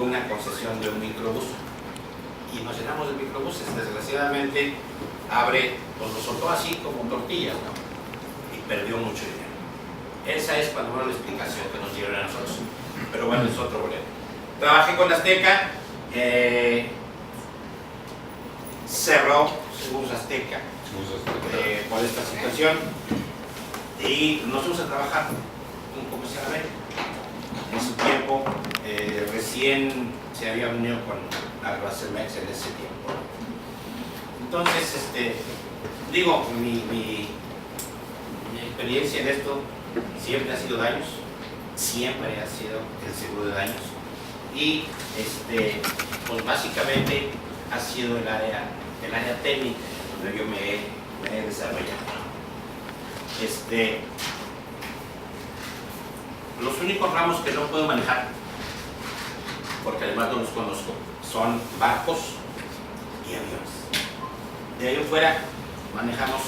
una concesión de un microbús y nos llenamos de microbuses. Desgraciadamente abre, pues lo soltó así como tortillas, ¿no? Y perdió mucho dinero. Esa es cuando menos la explicación que nos dieron a nosotros, pero bueno, es otro boleto. Trabajé con Azteca, cerró Seguros Azteca por esta situación y nos fuimos a trabajar con Comercial América. En su tiempo recién se había unido con Arbacemex en ese tiempo. Entonces, digo, mi experiencia en esto siempre ha sido daños, siempre ha sido el seguro de daños y pues básicamente ha sido el área técnica donde yo me he desarrollado. Los únicos ramos que no puedo manejar, porque además no los conozco, son barcos y aviones. De ahí en fuera manejamos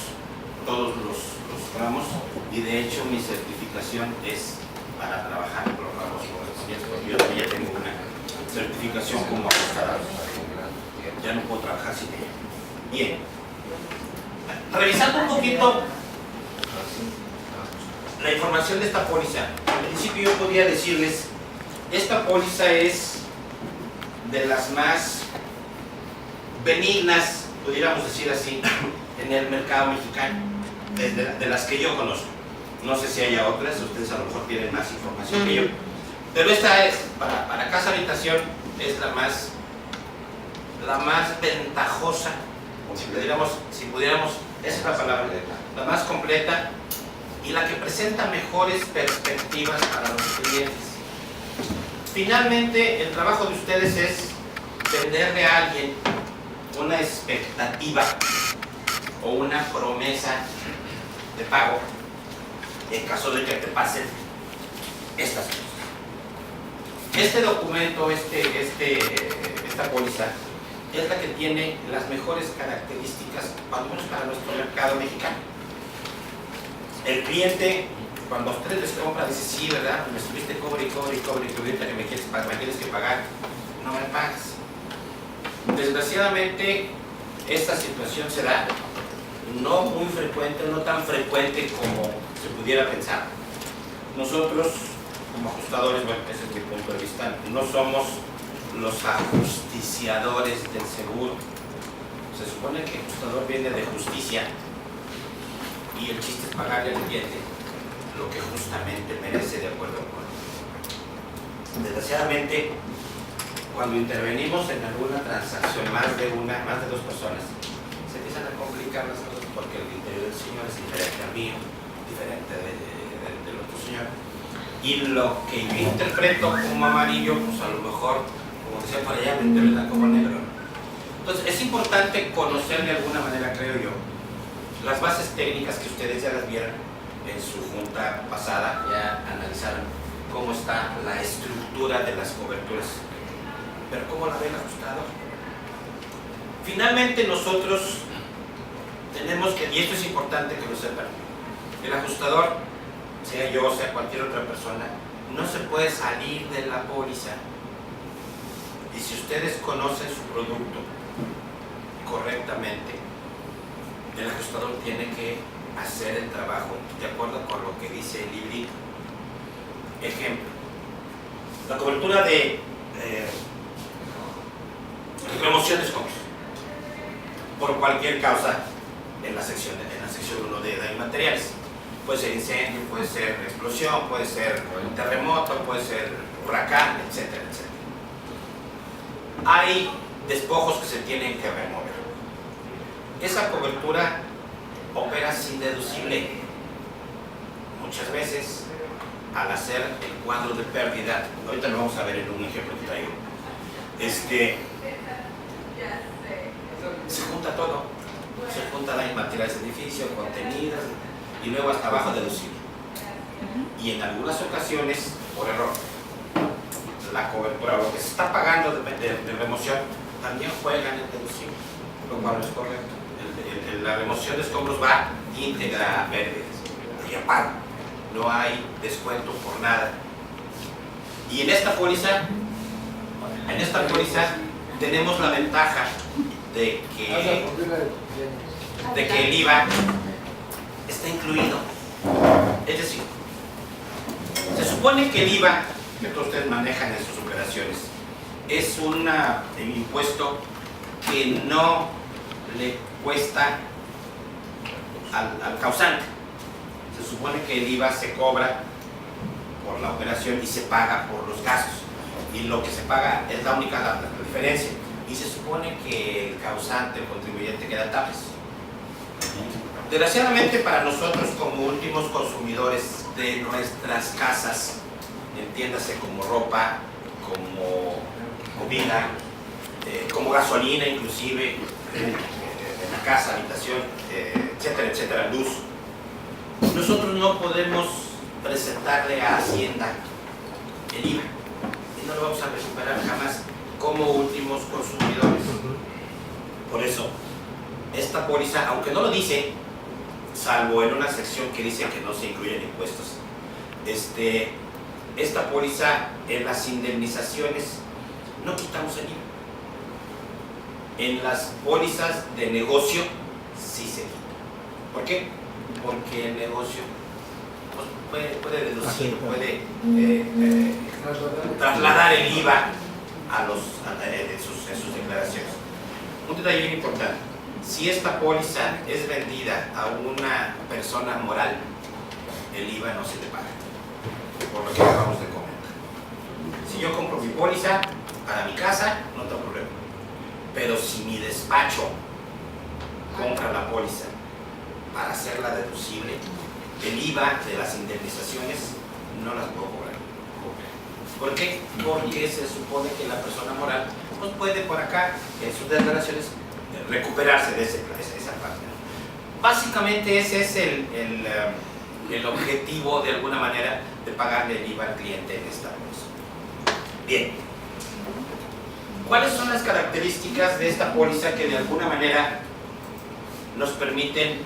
todos los ramos y de hecho mi certificación es para trabajar con los ramos correspondientes. Yo ya tengo una certificación como ajustador. Ya no puedo trabajar sin ella. Bien. Revisando un poquito la información de esta póliza, al principio yo podía decirles, esta póliza es de las más benignas, pudiéramos decir así, en el mercado mexicano, de las que yo conozco. No sé si haya otras, ustedes a lo mejor tienen más información que yo, pero esta es, para casa habitación, es la más ventajosa, si pudiéramos, esa es la palabra, la más completa y la que presenta mejores perspectivas para los clientes. Finalmente, el trabajo de ustedes es venderle a alguien una expectativa o una promesa de pago en caso de que te pasen estas cosas. Este documento, esta póliza, es la que tiene las mejores características, al menos para nuestro mercado mexicano. El cliente, cuando a ustedes les compra, dice, sí, ¿verdad? Me estuviste cobre y ahorita que me tienes que pagar, no me pagas. Desgraciadamente, esta situación se da no muy frecuente, no tan frecuente como se pudiera pensar. Nosotros, como ajustadores, bueno, ese es mi punto de vista, no somos los ajusticiadores del seguro. Se supone que el ajustador viene de justicia y el chiste es pagarle al cliente lo que justamente merece de acuerdo con él. Desgraciadamente, cuando intervenimos en alguna transacción, más de dos personas, se empiezan a complicar las cosas porque el interior del señor es diferente al mío, diferente del otro señor. Y lo que yo interpreto como amarillo, pues a lo mejor, como decía por allá, me interpreta como negro. Entonces, es importante conocer de alguna manera, creo yo, las bases técnicas que ustedes ya las vieron en su junta pasada, ya analizaron cómo está la estructura de las coberturas, pero cómo la ven ajustado. Finalmente nosotros tenemos que, y esto es importante que lo sepan, el ajustador, sea yo, sea cualquier otra persona, no se puede salir de la póliza. Y si ustedes conocen su producto correctamente, el ajustador tiene que hacer el trabajo de acuerdo con lo que dice el librito. Ejemplo, la cobertura de remoción de escombros por cualquier causa en la sección 1 de daños materiales. Puede ser incendio, puede ser explosión, puede ser terremoto, puede ser huracán, etcétera, etcétera. Hay despojos que se tienen que remover. Esa cobertura opera sin deducible. Muchas veces, al hacer el cuadro de pérdida, ahorita lo vamos a ver en un ejemplo que traigo, se junta todo. Se junta daños materiales de edificio, contenidas, y luego hasta abajo deducible. Y en algunas ocasiones, por error, la cobertura, lo que se está pagando de remoción, también juega en el deducible, lo cual no es correcto. La remoción de escombros va íntegra a pérdidas, y a pago. No hay descuento por nada. Y en esta póliza, En esta póliza tenemos la ventaja de que el IVA está incluido. Es decir, se supone que el IVA que todos ustedes manejan en sus operaciones es un impuesto que no le cuesta al causante. Se supone que el IVA se cobra por la operación y se paga por los gastos, y lo que se paga es la única la diferencia, y se supone que el causante, el contribuyente, queda tapes. Desgraciadamente para nosotros, como últimos consumidores de nuestras casas, entiéndase como ropa, como comida, como gasolina inclusive, en la casa, habitación, etcétera, etcétera, luz, nosotros no podemos presentarle a Hacienda el IVA y no lo vamos a recuperar jamás como últimos consumidores. Por eso, esta póliza, aunque no lo dice, salvo en una sección que dice que no se incluyen impuestos, esta póliza, en las indemnizaciones no quitamos el IVA. En las pólizas de negocio sí se quita. ¿Por qué? Porque el negocio pues, puede deducir, puede trasladar el IVA en sus declaraciones. Un detalle bien importante: si esta póliza es vendida a una persona moral, el IVA no se le paga, por lo que acabamos de comentar. Si yo compro mi póliza para mi casa, no tengo problema. Pero si mi despacho compra la póliza para hacerla deducible, el IVA de las indemnizaciones no las puedo cobrar. ¿Por qué? Porque se supone que la persona moral pues puede por acá, en sus declaraciones, recuperarse de esa parte. Básicamente ese es el objetivo, de alguna manera, de pagarle el IVA al cliente en esta póliza. Bien. ¿Cuáles son las características de esta póliza que de alguna manera nos permiten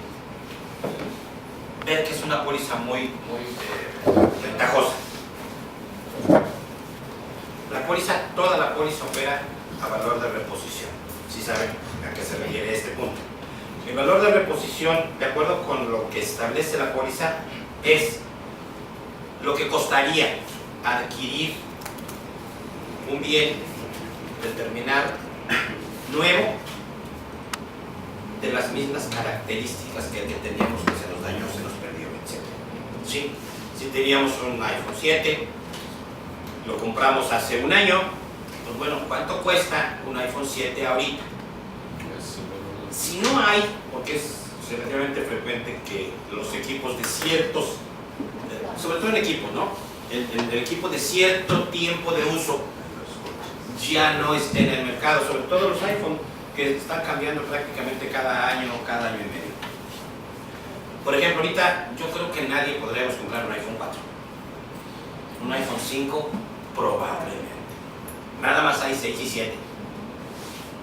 ver que es una póliza muy ventajosa? La póliza, toda la póliza opera a valor de reposición. ¿Sí saben a qué se refiere este punto? El valor de reposición, de acuerdo con lo que establece la póliza, es lo que costaría adquirir un bien determinado, nuevo, de las mismas características que el que teníamos, que se nos dañó, se nos perdió, etc. ¿Sí? Si teníamos un iPhone 7, lo compramos hace un año, pues bueno, ¿cuánto cuesta un iPhone 7 ahorita? Si no hay, porque es relativamente frecuente que los equipos de ciertos, sobre todo en equipos, ¿no? El equipo de cierto tiempo de uso ya no estén en el mercado, sobre todo los iPhone, que están cambiando prácticamente cada año y medio. Por ejemplo, ahorita yo creo que nadie podríamos comprar un iPhone 4. Un iPhone 5 probablemente. Nada más hay 6 y 7.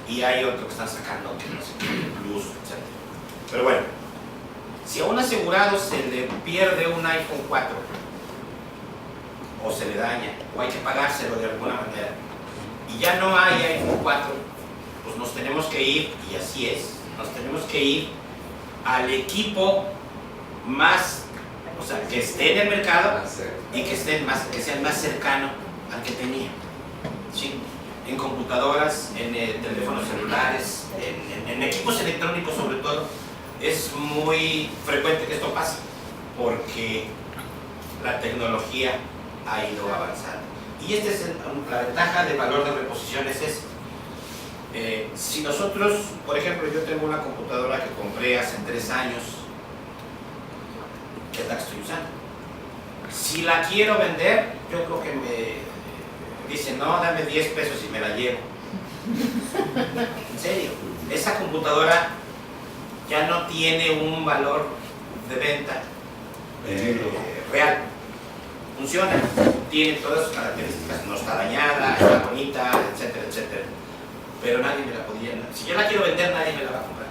Y hay otro que están sacando, que no sé, Plus, etc. Pero bueno, si a un asegurado se le pierde un iPhone 4, o se le daña, o hay que pagárselo de alguna manera, y ya no hay iPhone 4, pues nos tenemos que ir, y así es, nos tenemos que ir al equipo más, o sea, que esté en el mercado y que sea el más cercano al que tenía. ¿Sí? En computadoras, en teléfonos celulares, en equipos electrónicos sobre todo, es muy frecuente que esto pase, porque la tecnología ha ido avanzando. Y esta es la ventaja del valor de reposición, es eso. Si nosotros, por ejemplo, yo tengo una computadora que compré hace 3 años, que es la que estoy usando. Si la quiero vender, yo creo que me dicen, no, dame 10 pesos y me la llevo. En serio, esa computadora ya no tiene un valor de venta real. Funciona, tiene todas sus características, no está dañada, está bonita, etcétera, etcétera. Pero nadie me la podría, si yo la quiero vender, nadie me la va a comprar.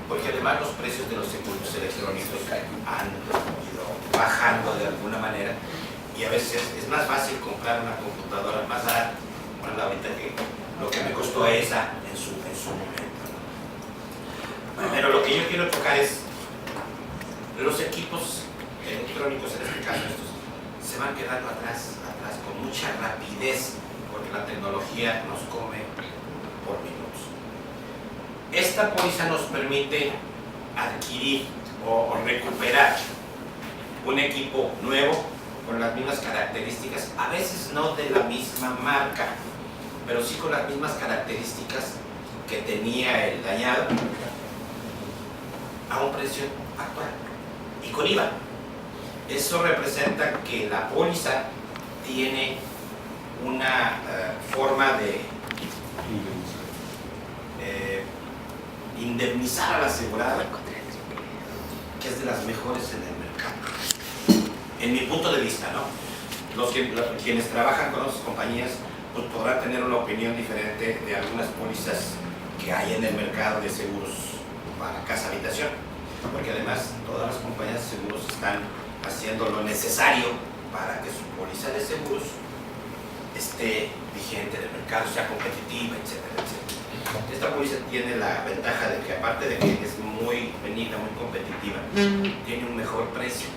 Porque además los precios de los equipos electrónicos han ido bajando de alguna manera, y a veces es más fácil comprar una computadora más barata costó esa en su momento, ¿no? Pero lo que yo quiero tocar es los equipos electrónicos, en este caso estos, se van quedando atrás con mucha rapidez, porque la tecnología nos come por minutos. Esta póliza nos permite adquirir o recuperar un equipo nuevo con las mismas características, a veces no de la misma marca, pero sí con las mismas características que tenía el dañado, a un precio actual y con IVA. Eso representa que la póliza tiene una forma de indemnizar al asegurado que es de las mejores en el mercado, en mi punto de vista, ¿no? Quienes trabajan con otras compañías pues podrán tener una opinión diferente de algunas pólizas que hay en el mercado de seguros para casa habitación, porque además todas las compañías de seguros están haciendo lo necesario para que su póliza de seguros esté vigente en el mercado, sea competitiva, etcétera, etcétera. Esta póliza tiene la ventaja de que, aparte de que es muy benigna, muy competitiva, tiene un mejor precio.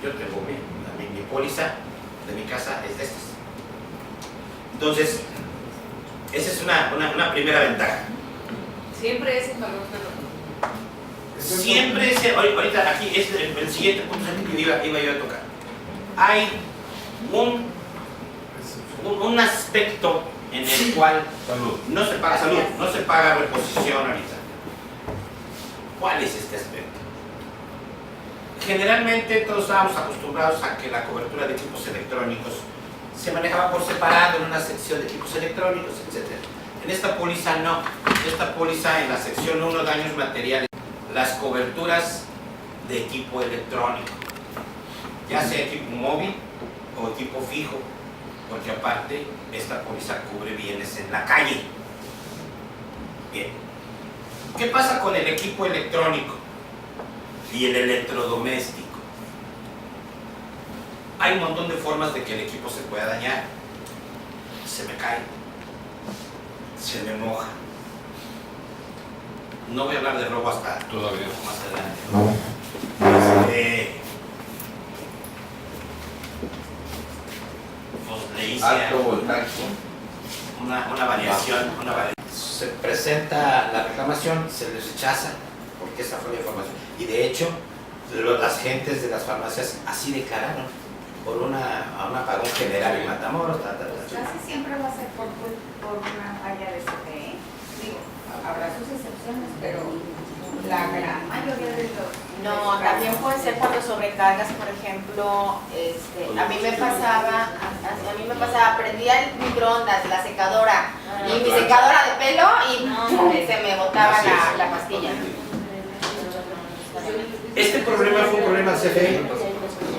Yo tengo mi póliza de mi casa es de estas. Entonces, esa es una primera ventaja. Siempre es el valor de Siempre es, ahorita aquí es el siguiente punto que iba yo a tocar. Hay un aspecto en el cual no se paga salud, no se paga reposición ahorita. ¿Cuál es este aspecto? Generalmente todos estábamos acostumbrados a que la cobertura de equipos electrónicos se manejaba por separado en una sección de equipos electrónicos, etc. En esta póliza no. Esta póliza, en la sección 1, daños materiales, las coberturas de equipo electrónico, ya sea equipo móvil o equipo fijo, porque aparte esta póliza cubre bienes en la calle. Bien, ¿qué pasa con el equipo electrónico y el electrodoméstico? Hay un montón de formas de que el equipo se pueda dañar. Se me cae, se me moja. No voy a hablar de robo hasta todavía más adelante. Pues le hice una variación, se presenta la reclamación, se les rechaza, porque esa fue la información. Y de hecho, las gentes de las farmacias así declararon por un apagón general en Matamoros. Casi siempre va a ser por una falla de CFE. Digo, habrá sus excepciones, pero la gran mayoría de los... No, también puede ser cuando sobrecargas, por ejemplo, a mí me pasaba, prendía el microondas, la secadora, y mi secadora de pelo y se me botaba la pastilla. Este problema fue un problema de CFE,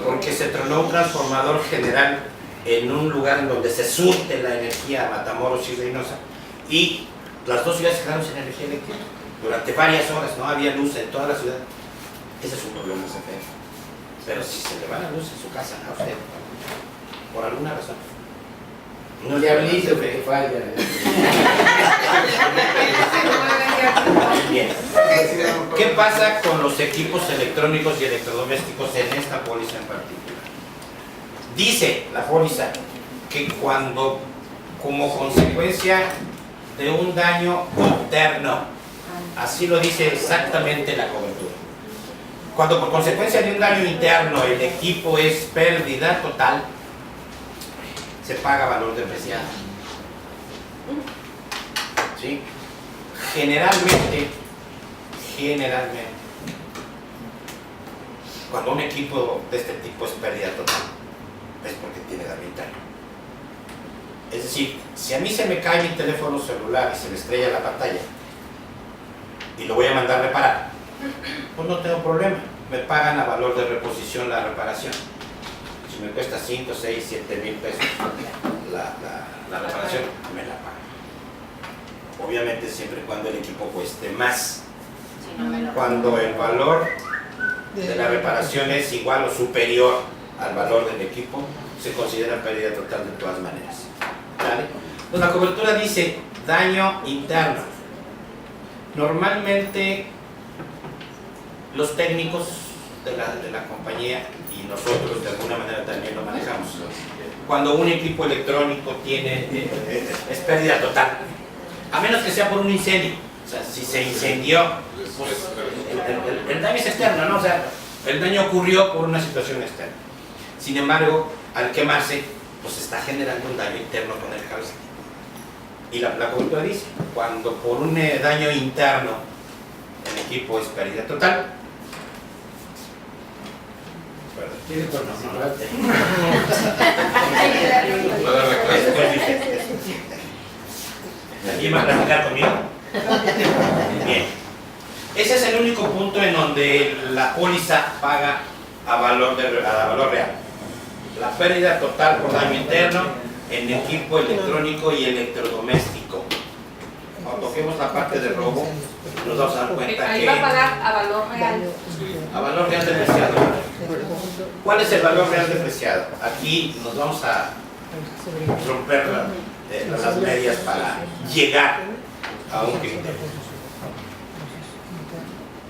porque se tronó un transformador general en un lugar en donde se surte la energía a Matamoros y Reynosa, y las dos ciudades quedaron sin energía eléctrica durante varias horas, no había luz en toda la ciudad. Ese es un problema de CFE. Pero si se le va la luz en su casa a usted, por alguna razón, no le habilite que falla. Bien. ¿Qué pasa con los equipos electrónicos y electrodomésticos en esta póliza en particular? Dice la póliza que cuando, como consecuencia de un daño interno, así lo dice exactamente la cobertura, cuando por consecuencia de un daño interno el equipo es pérdida total, se paga valor depreciado. ¿Sí? Generalmente, cuando un equipo de este tipo es pérdida total, es porque tiene daño interno. Es decir, si a mí se me cae mi teléfono celular y se me estrella la pantalla y lo voy a mandar a reparar, pues no tengo problema, me pagan a valor de reposición la reparación. Si me cuesta 5, 6, 7 mil pesos la reparación, me la pagan. Obviamente siempre y cuando el equipo cueste más. Cuando el valor de la reparación es igual o superior al valor del equipo, se considera pérdida total de todas maneras. ¿Vale? Pues la cobertura dice Daño interno. Normalmente los técnicos de la compañía y nosotros de alguna manera también lo manejamos. Cuando un equipo electrónico tiene es pérdida total, a menos que sea por un incendio. O sea, si se incendió, pues, el daño es externo, ¿no? O sea, el daño ocurrió por una situación externa. Sin embargo, al quemarse, pues está generando un daño interno con el cable. Y la cobertura dice, cuando por un daño interno el equipo es pérdida total. Tiene participante. ¿Alguien va a platicar conmigo? Bien. Ese es el único punto en donde la póliza paga a valor real. La pérdida total por daño interno en equipo electrónico y electrodoméstico. Cuando toquemos la parte de robo, nos vamos a dar cuenta Ahí que va a pagar a valor real. a valor real depreciado. ¿Cuál es el valor real depreciado? Aquí nos vamos a romper las medias para llegar a un criterio.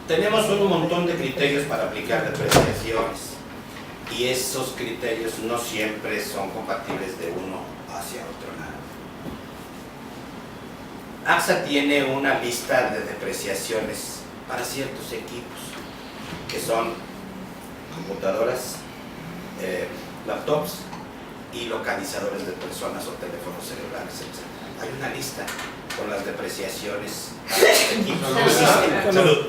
Tenemos un montón de criterios para aplicar depreciaciones y esos criterios no siempre son compatibles de uno hacia otro lado. AXA tiene una lista de depreciaciones para ciertos equipos que son computadoras, laptops y localizadores de personas o teléfonos celulares, etc. Hay una lista con las depreciaciones de equipos. Salud.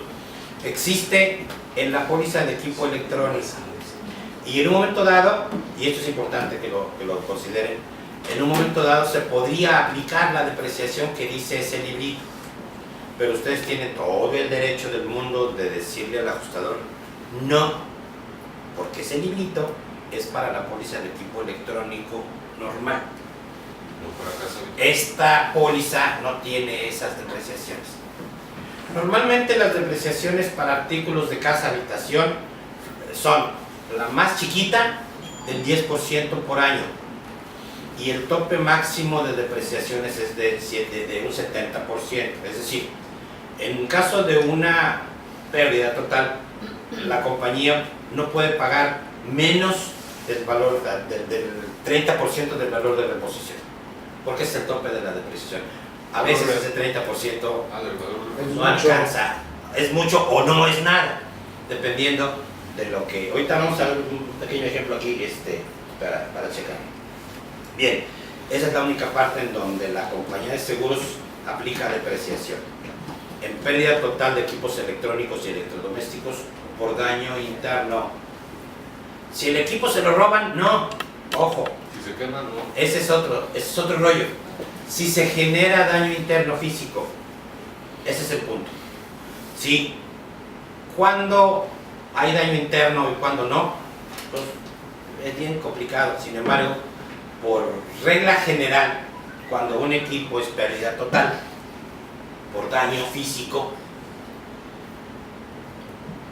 Existe en la póliza de equipo electrónico y en un momento dado, y esto es importante que lo consideren, en un momento dado se podría aplicar la depreciación que dice ese librito, pero ustedes tienen todo el derecho del mundo de decirle al ajustador no, porque ese librito es para la póliza de equipo electrónico normal. Esta póliza no tiene esas depreciaciones. Normalmente las depreciaciones para artículos de casa habitación son la más chiquita del 10% por año y el tope máximo de depreciaciones es de un 70%. Es decir, en caso de una pérdida total, la compañía no puede pagar menos del valor del 30% del valor de reposición, porque es el tope de la depreciación. A veces ese 30% no alcanza, es mucho o no es nada, dependiendo de lo que... Ahorita vamos a ver un pequeño ejemplo aquí para checar. Bien, esa es la única parte en donde la compañía de seguros aplica depreciación. En pérdida total de equipos electrónicos y electrodomésticos por daño interno. Si el equipo se lo roban, no, ojo. Si se quema, no. Ese es otro rollo. Si se genera daño interno físico, ese es el punto. ¿Sí? Cuando hay daño interno y cuando no, pues es bien complicado. Sin embargo, por regla general, cuando un equipo es pérdida total por daño físico,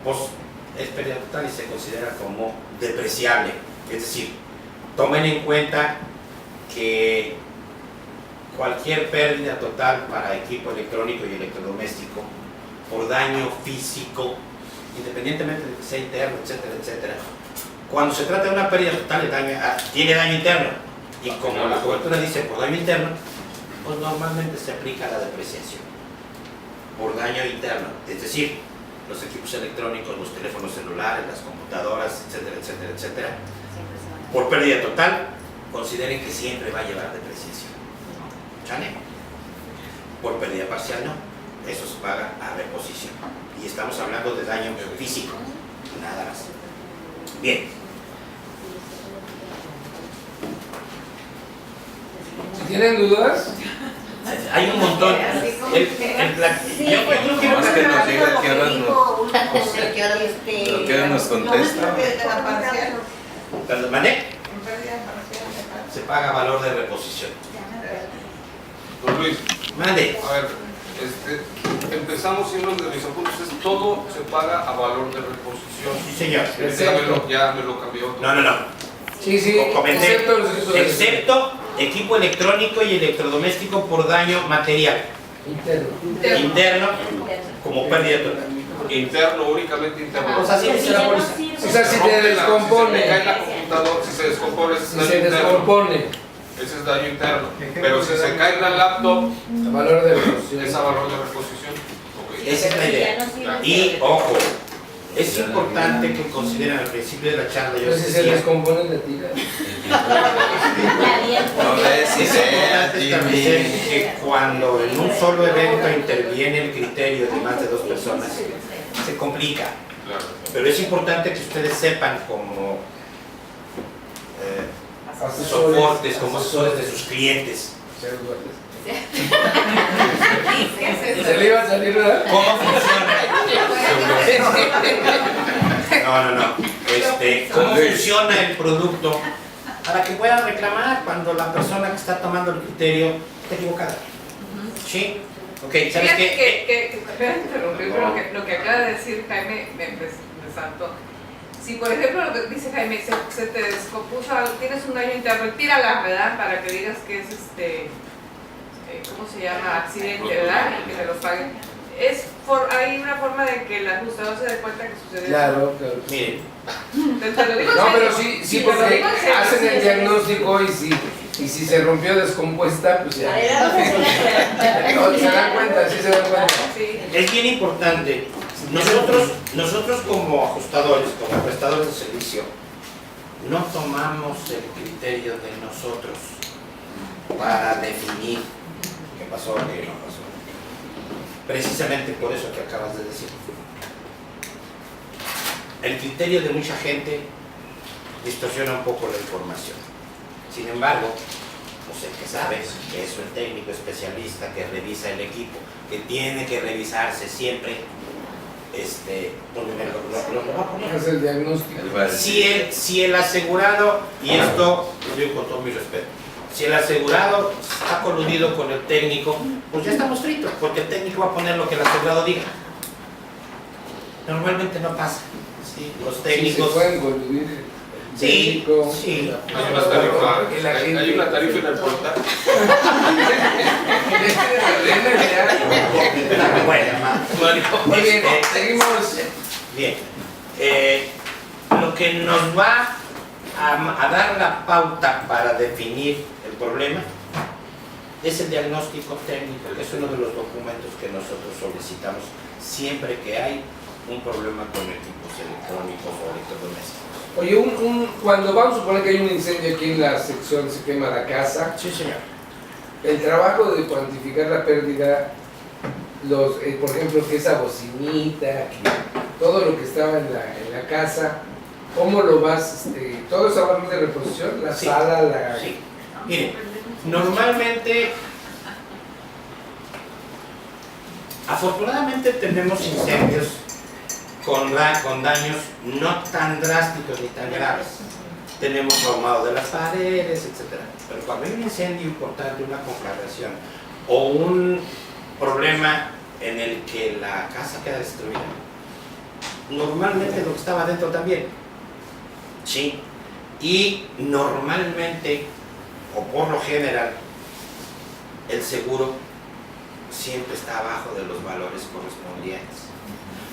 pues es pérdida total y se considera como depreciable. Es decir, tomen en cuenta que cualquier pérdida total para equipo electrónico y electrodoméstico por daño físico, independientemente de que sea interno, etcétera, etcétera, cuando se trata de una pérdida total tiene daño interno y como la cobertura dice por daño interno, pues normalmente se aplica la depreciación por daño interno, es decir, los equipos electrónicos, los teléfonos celulares, las computadoras, etcétera, etcétera, etcétera, por pérdida total, consideren que siempre va a llevar depreciación. ¿Sale? Por pérdida parcial no, eso se paga a reposición. Y estamos hablando de daño físico, nada más. Bien. Si tienen dudas, Hay un montón. Yo creo que Más que nos diga qué horas Lo que nos contesta. cuando mandé, se paga valor de reposición. Don Luis, Mande. a ver, empezamos y uno de mis apuntes es todo se paga a valor de reposición. Sí, señor. Ya me lo cambió. No. sí, Comenté, excepto los usos de- equipo electrónico y electrodoméstico por daño material interno como pérdida total. Interno, únicamente interno. O sea, así dice la póliza. O sea, si te Si se descompone, cae la computadora, si se descompone, ese es si daño se interno. descompone, Ese es daño interno. Pero si se cae la laptop, el valor de reposición. es a valor de reposición. Ok. Esa es la idea. Y ojo, es importante que consideren al principio de la charla, yo Pero les si se decía, descompone, le tira. es importante establecer que cuando en un solo evento interviene el criterio de más de 2 personas, se complica. Claro. Pero es importante que ustedes sepan como Asesores, soportes, como asesores de sus clientes, Se le iba a salir, ¿verdad? cómo funciona. No. ¿Cómo funciona el producto para que puedan reclamar cuando la persona que está tomando el criterio está equivocada? ¿Sí? Ok, ¿sabes Fíjate qué? voy a interrumpir, pero lo que acaba de decir Jaime me saltó. Si por ejemplo lo que dice Jaime, se te descompuso algo, tienes un daño interno, tírala, ¿verdad? Para que digas que es ¿cómo se llama? Accidente, ¿verdad? Y que te los paguen. Hay una forma de que el ajustador se dé cuenta que sucedió. Claro. Miren, Te lo digo en No, serio. pero sí, Te lo porque digo en serio. hacen el diagnóstico y si se rompió descompuesta, pues ya. No, se dan cuenta, sí se dan cuenta. Sí. es bien importante. Nosotros como ajustadores, como prestadores de servicio, no tomamos el criterio de nosotros para definir qué pasó o qué no pasó. Precisamente por eso que acabas de decir. El criterio de mucha gente distorsiona un poco la información. Sin embargo, pues el que sabe que es un técnico especialista que revisa el equipo, que tiene que revisarse siempre, lo va a poner. Es el diagnóstico. Si el asegurado, y esto lo digo con todo mi respeto, si el asegurado está coludido con el técnico, pues ya estamos fritos, porque el técnico va a poner lo que el asegurado diga. Normalmente no pasa. ¿Sí? Los técnicos... Sí, se pueden coludir el Sí, técnico, sí. Hay una tarifa, el agente. hay una tarifa en el portal. Muy bien, seguimos. Bien. Lo que nos va a dar la pauta para definir el problema es el diagnóstico técnico, que es uno de los documentos que nosotros solicitamos siempre que hay un problema con equipos electrónicos o electrodomésticos. Oye, cuando vamos a suponer que hay un incendio aquí en la sección, se quema la casa, Sí, señor. el trabajo de cuantificar la pérdida, por ejemplo, que esa bocinita, que todo lo que estaba en la casa, ¿cómo lo vas? ¿Todo eso va a de reposición? ¿La Sí. sala, la...? Sí. Miren, normalmente, afortunadamente tenemos incendios con daños no tan drásticos ni tan graves. Tenemos ahumado de las paredes, etc. Pero cuando hay un incendio importante, una conflagración o un problema en el que la casa queda destruida, normalmente lo que estaba adentro también. Sí. Y normalmente, o por lo general, el seguro siempre está abajo de los valores correspondientes.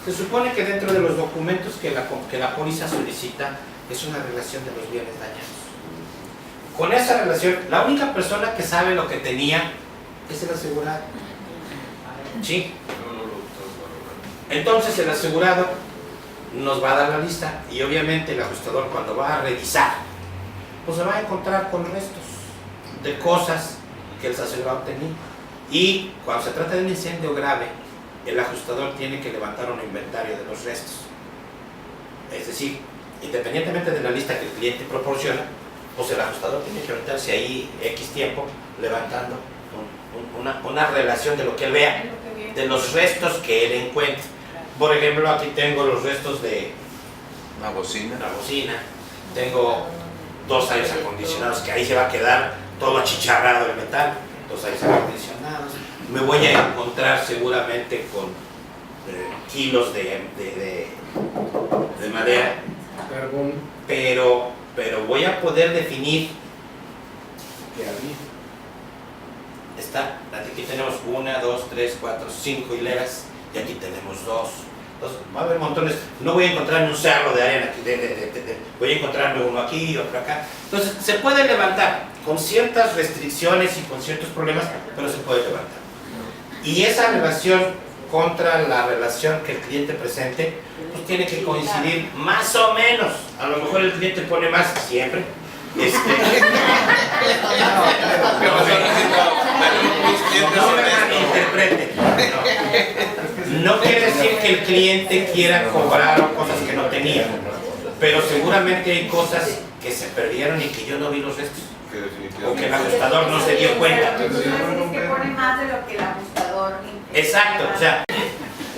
Se supone que dentro de los documentos que la póliza solicita es una relación de los bienes dañados. Con esa relación, la única persona que sabe lo que tenía es el asegurado. ¿Sí? Entonces el asegurado nos va a dar la lista y obviamente el ajustador cuando va a revisar, pues se va a encontrar con restos de cosas que el asegurado tenía. Y cuando se trata de un incendio grave, el ajustador tiene que levantar un inventario de los restos. Es decir, independientemente de la lista que el cliente proporciona, pues el ajustador tiene que aventarse ahí X tiempo levantando una relación de lo que él vea, de los restos que él encuentre. Por ejemplo, aquí tengo los restos de Una bocina. una bocina, tengo 2 aires acondicionados, que ahí se va a quedar todo achicharrado el metal, 2 aires acondicionados. Me voy a encontrar seguramente con kilos de madera, Carbón. pero voy a poder definir Está, aquí tenemos 1, 2, 3, 4, 5 hileras y aquí tenemos 2. Entonces, va a haber montones. No voy a encontrarme un cerro de arena aquí, voy a encontrarme uno aquí y otro acá. Entonces, se puede levantar con ciertas restricciones y con ciertos problemas, pero se puede levantar. Y esa relación contra la relación que el cliente presente, pues tiene que coincidir más o menos. A lo mejor el cliente pone más siempre. No me malinterpreten. No quiere decir que el cliente quiera cobrar cosas que no tenía, pero seguramente hay cosas que se perdieron y que yo no vi los restos, o que el ajustador no se dio cuenta. Es que pone más de lo que el ajustador. Exacto, o sea,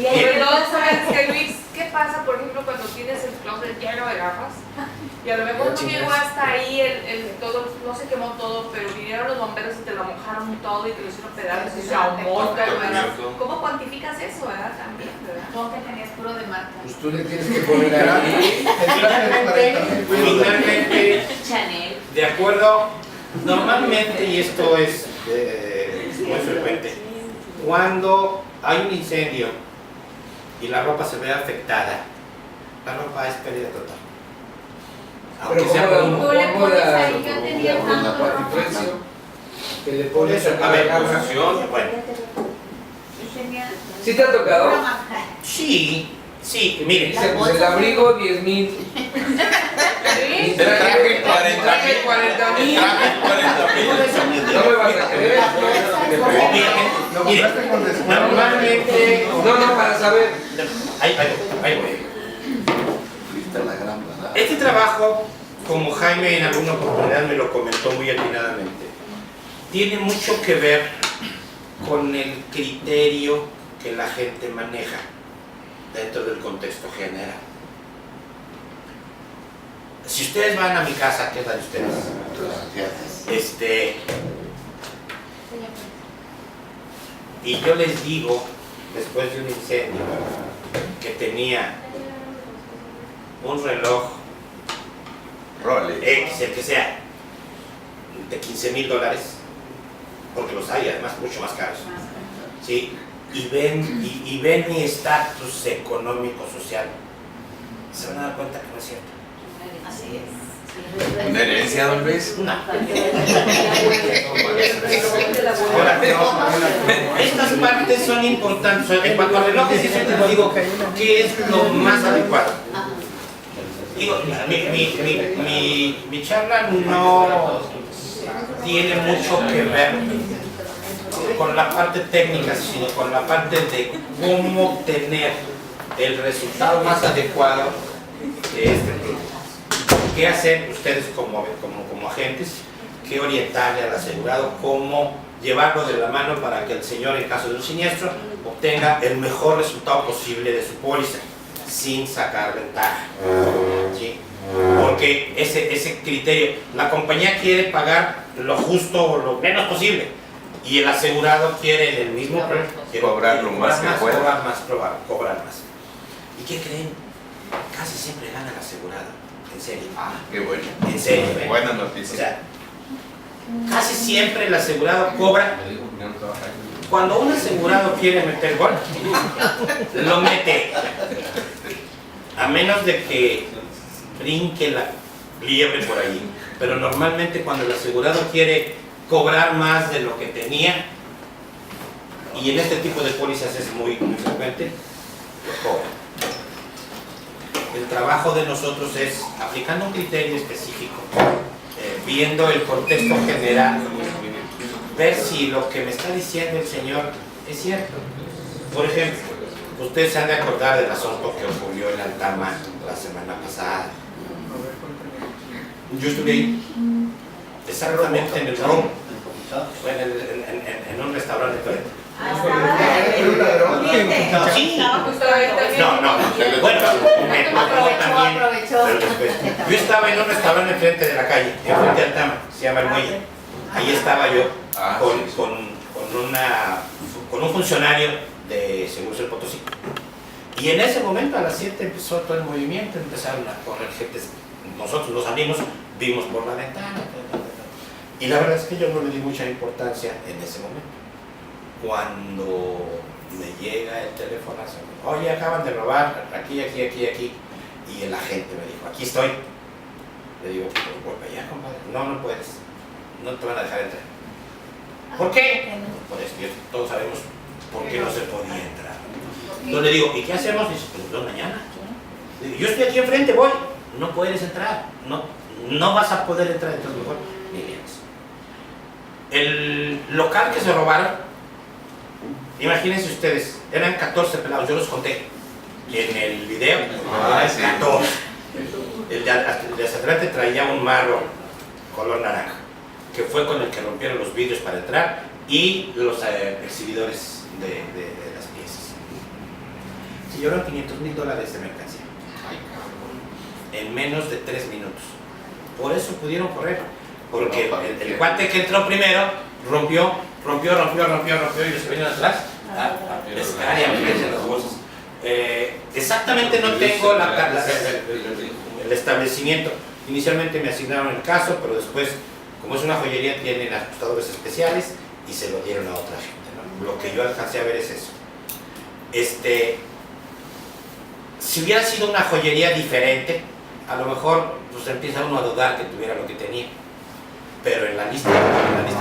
Pero no sabes que Luis, ¿qué pasa por ejemplo cuando tienes el closet lleno de gafas? Y a lo mejor no llegó hasta ahí todo, no se quemó todo, pero vinieron los bomberos y te lo mojaron todo y te lo hicieron pedazos y se ahumó, ¿verdad? ¿Cómo cuantificas eso, verdad? También, ¿verdad? ¿Cómo que tenías puro de marca? Pues tú le tienes que poner ahí. finalmente, Chanel. de acuerdo, normalmente, y esto es muy frecuente, cuando hay un incendio y la ropa se ve afectada, la ropa es pérdida total. Aunque Pero sea por un... Tú le pones ahí, yo tenía tanto precio que le Por pones eso, a ver, la gama. posición, bueno. ¿Sí te ha tocado? Sí, sí, miren. Dice, pues el abrigo 10,000. ¿Sí? El traje 40,000. No me vas a creer. Miren, normalmente... No, para saber. Ahí voy. Este trabajo, como Jaime en alguna oportunidad me lo comentó muy atinadamente, tiene mucho que ver con el criterio que la gente maneja dentro del contexto general. Si ustedes van a mi casa, ¿qué es la de ustedes? Y yo les digo, después de un incendio, que tenía un reloj X, el que sea, de $15,000, porque los hay además mucho más caros, ¿sí? Y ven mi estatus económico social, se van a dar cuenta que no es cierto. Así es. ¿Una herencia, don Luis? No. Ahora, estas partes son importantes. En cuanto a relojes, yo siempre digo qué es lo más adecuado. Digo, mi charla no tiene mucho que ver con la parte técnica, sino con la parte de cómo obtener el resultado más adecuado de este tema. ¿Qué hacen ustedes como agentes? ¿Qué orientarle al asegurado? ¿Cómo llevarlo de la mano para que el señor, en caso de un siniestro, obtenga el mejor resultado posible de su póliza, sin sacar ventaja? ¿Sí? Porque ese criterio, la compañía quiere pagar lo justo o lo menos posible, y el asegurado quiere el mismo Cobrar lo más que pueda. Cobrar más. ¿Y qué creen? Casi siempre gana el asegurado. En serio. Qué bueno. En serio. Buena O noticia. sea, casi siempre el asegurado cobra. Cuando un asegurado quiere meter gol, lo mete. A menos de que brinque la liebre por ahí. Pero normalmente cuando el asegurado quiere cobrar más de lo que tenía, y en este tipo de pólizas es muy frecuente, lo cobra. El trabajo de nosotros es, aplicando un criterio específico, viendo el contexto general, ver si lo que me está diciendo el señor es cierto. Por ejemplo, ustedes se han de acordar del asunto que ocurrió en Altama la semana pasada. Yo estuve ahí, exactamente en el room, en un restaurante. Sí. No. Bueno, me tocó también. Yo estaba en un restaurante enfrente de la calle, enfrente de Altama, se llama El Muelle. Ahí estaba yo con un funcionario de Seguros del Potosí. Y en ese momento, a las 7 empezó todo el movimiento, empezaron a correr gente. Nosotros los salimos, vimos por la ventana. Y la verdad es que yo no le di mucha importancia en ese momento. Cuando me llega el teléfono, oye, acaban de robar aquí. Y el agente me dijo, aquí estoy. Le digo, pues voy para allá, compadre. No puedes. No te van a dejar entrar. ¿Por qué? Pues todos sabemos por qué no se podía entrar. Entonces le digo, ¿y qué hacemos? Dice, pues mañana. Le digo, yo estoy aquí enfrente, voy. No puedes entrar. No vas a poder entrar. Entonces mejor ni vienes. El local que se robaron, imagínense ustedes, eran 14 pelados, yo los conté. Y en el video, Sí. 14. El de adelante traía un marro color naranja, que fue con el que rompieron los vidrios para entrar, y los exhibidores de las piezas. Se llevaron $500,000 de mercancía en menos de 3 minutos. Por eso pudieron correr, porque el cuate que entró primero rompió y los que venían atrás a pescar y a meterse en las bolsas. Exactamente no tengo el establecimiento. Inicialmente me asignaron el caso, pero después, como es una joyería, tienen ajustadores especiales y se lo dieron a otra gente, ¿no? Lo que yo alcancé a ver es eso. Si hubiera sido una joyería diferente, a lo mejor pues empieza uno a dudar que tuviera lo que tenía. Pero en la lista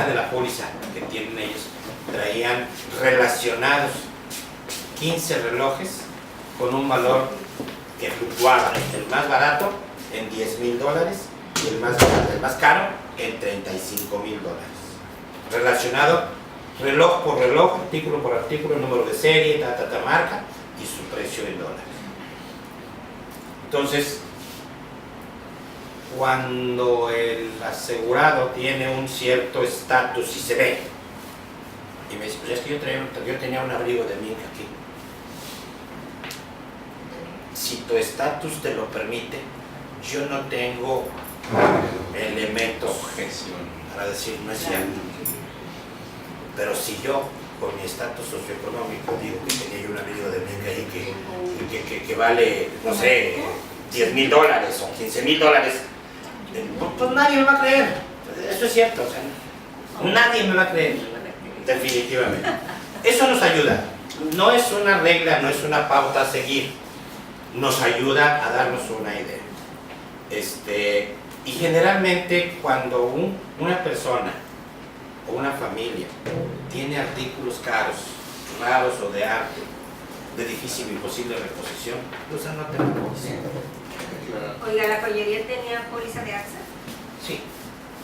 de la póliza que tienen ellos, traían relacionados 15 relojes con un valor que fluctuaba, el más barato en $10,000 y el más caro en $35,000. Relacionado reloj por reloj, artículo por artículo, número de serie, marca y su precio en dólares. Entonces, cuando el asegurado tiene un cierto estatus y se ve, y me dice, pues es que yo tenía un abrigo de mink aquí. Si tu estatus te lo permite, yo no tengo elementos para decir no es cierto. Pero si yo, con mi estatus socioeconómico, digo que tenía yo un abrigo de mink ahí que vale, no sé, $10,000 o $15,000, pues nadie me va a creer. Eso es cierto, o sea, nadie me va a creer, definitivamente. Eso nos ayuda. No es una regla, no es una pauta a seguir. Nos ayuda a darnos una idea. Y generalmente cuando una persona o una familia tiene artículos caros, raros o de arte, de difícil o imposible reposición, los anotan en la póliza. Oiga, ¿la joyería tenía póliza de AXA? Sí,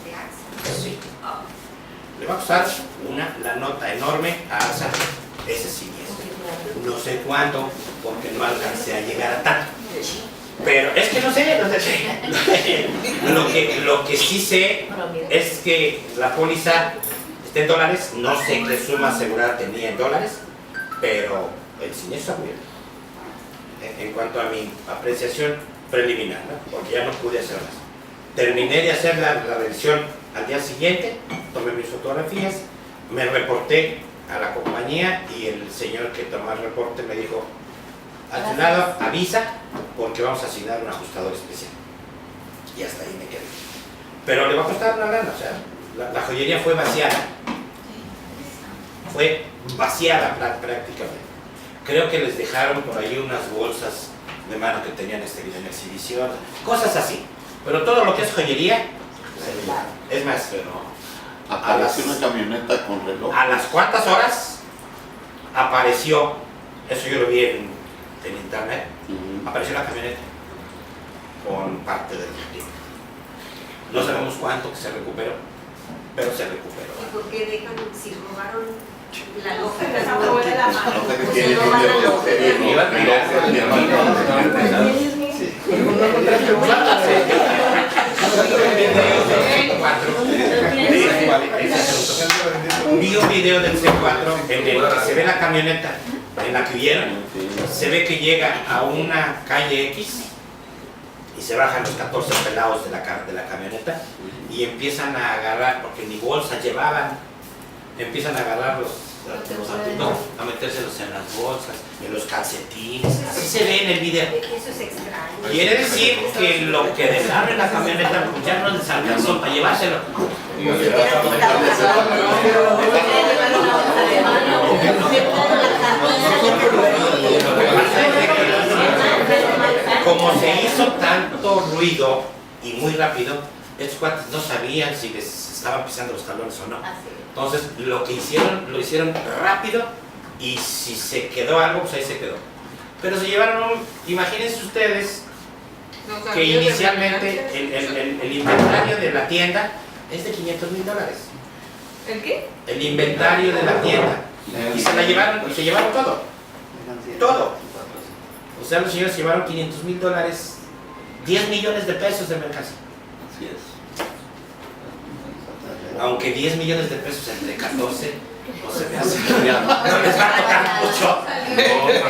¿De AXA? sí. Le va a costar la nota enorme a AXA ese siniestro. No sé cuándo, porque no alcancé a llegar a tanto. Pero es que no sé. Lo que sí sé es que la póliza está en dólares. No sé qué suma asegurada tenía en dólares, pero el siniestro murió. En cuanto a mi apreciación preliminar, ¿no? Porque ya no pude hacer más. Terminé de hacer la revisión al día siguiente, tomé mis fotografías, me reporté a la compañía y el señor que tomó el reporte me dijo, al tu lado avisa porque vamos a asignar un ajustador especial. Y hasta ahí me quedé. Pero le va a costar una lana, o sea, la joyería fue vaciada. Fue vaciada prácticamente. Creo que les dejaron por ahí unas bolsas de mano que tenían en exhibición, cosas así. Pero todo lo que es joyería, es más, Apareció una camioneta con reloj. a las cuantas horas apareció, eso yo lo vi en internet, apareció la camioneta con parte del motivo. No sabemos cuánto que se recuperó, pero se recuperó. ¿Y por qué dejan, si robaron la loja, la mano? No sé qué tiene que ver la lotería, Iba a pegarse mi hermano. Vi un video del C4 en el que se ve la camioneta en la que huyeron, se ve que llega a una calle X y se bajan los 14 pelados de la camioneta y empiezan a agarrar, porque ni bolsas llevaban, empiezan a agarrar No, a metérselos en las bolsas, en los calcetines, así se ve en el video. Eso es extraño. Quiere decir que lo que dejaron en la camioneta pues ya no les alcanzó para llevárselo. Como se hizo tanto ruido y muy rápido, estos cuates no sabían si les estaban pisando los talones o no. Entonces lo que hicieron, lo hicieron rápido y si se quedó algo, pues ahí se quedó. Pero se llevaron, imagínense ustedes que inicialmente el inventario de la tienda es de $500,000. ¿El qué? El inventario de la tienda. Y se la llevaron, y se llevaron todo. Todo. O sea, los señores se llevaron $500,000, 10 millones de pesos de mercancía. Así es. Aunque 10 millones de pesos entre 14 no se me hace. No les va a tocar mucho.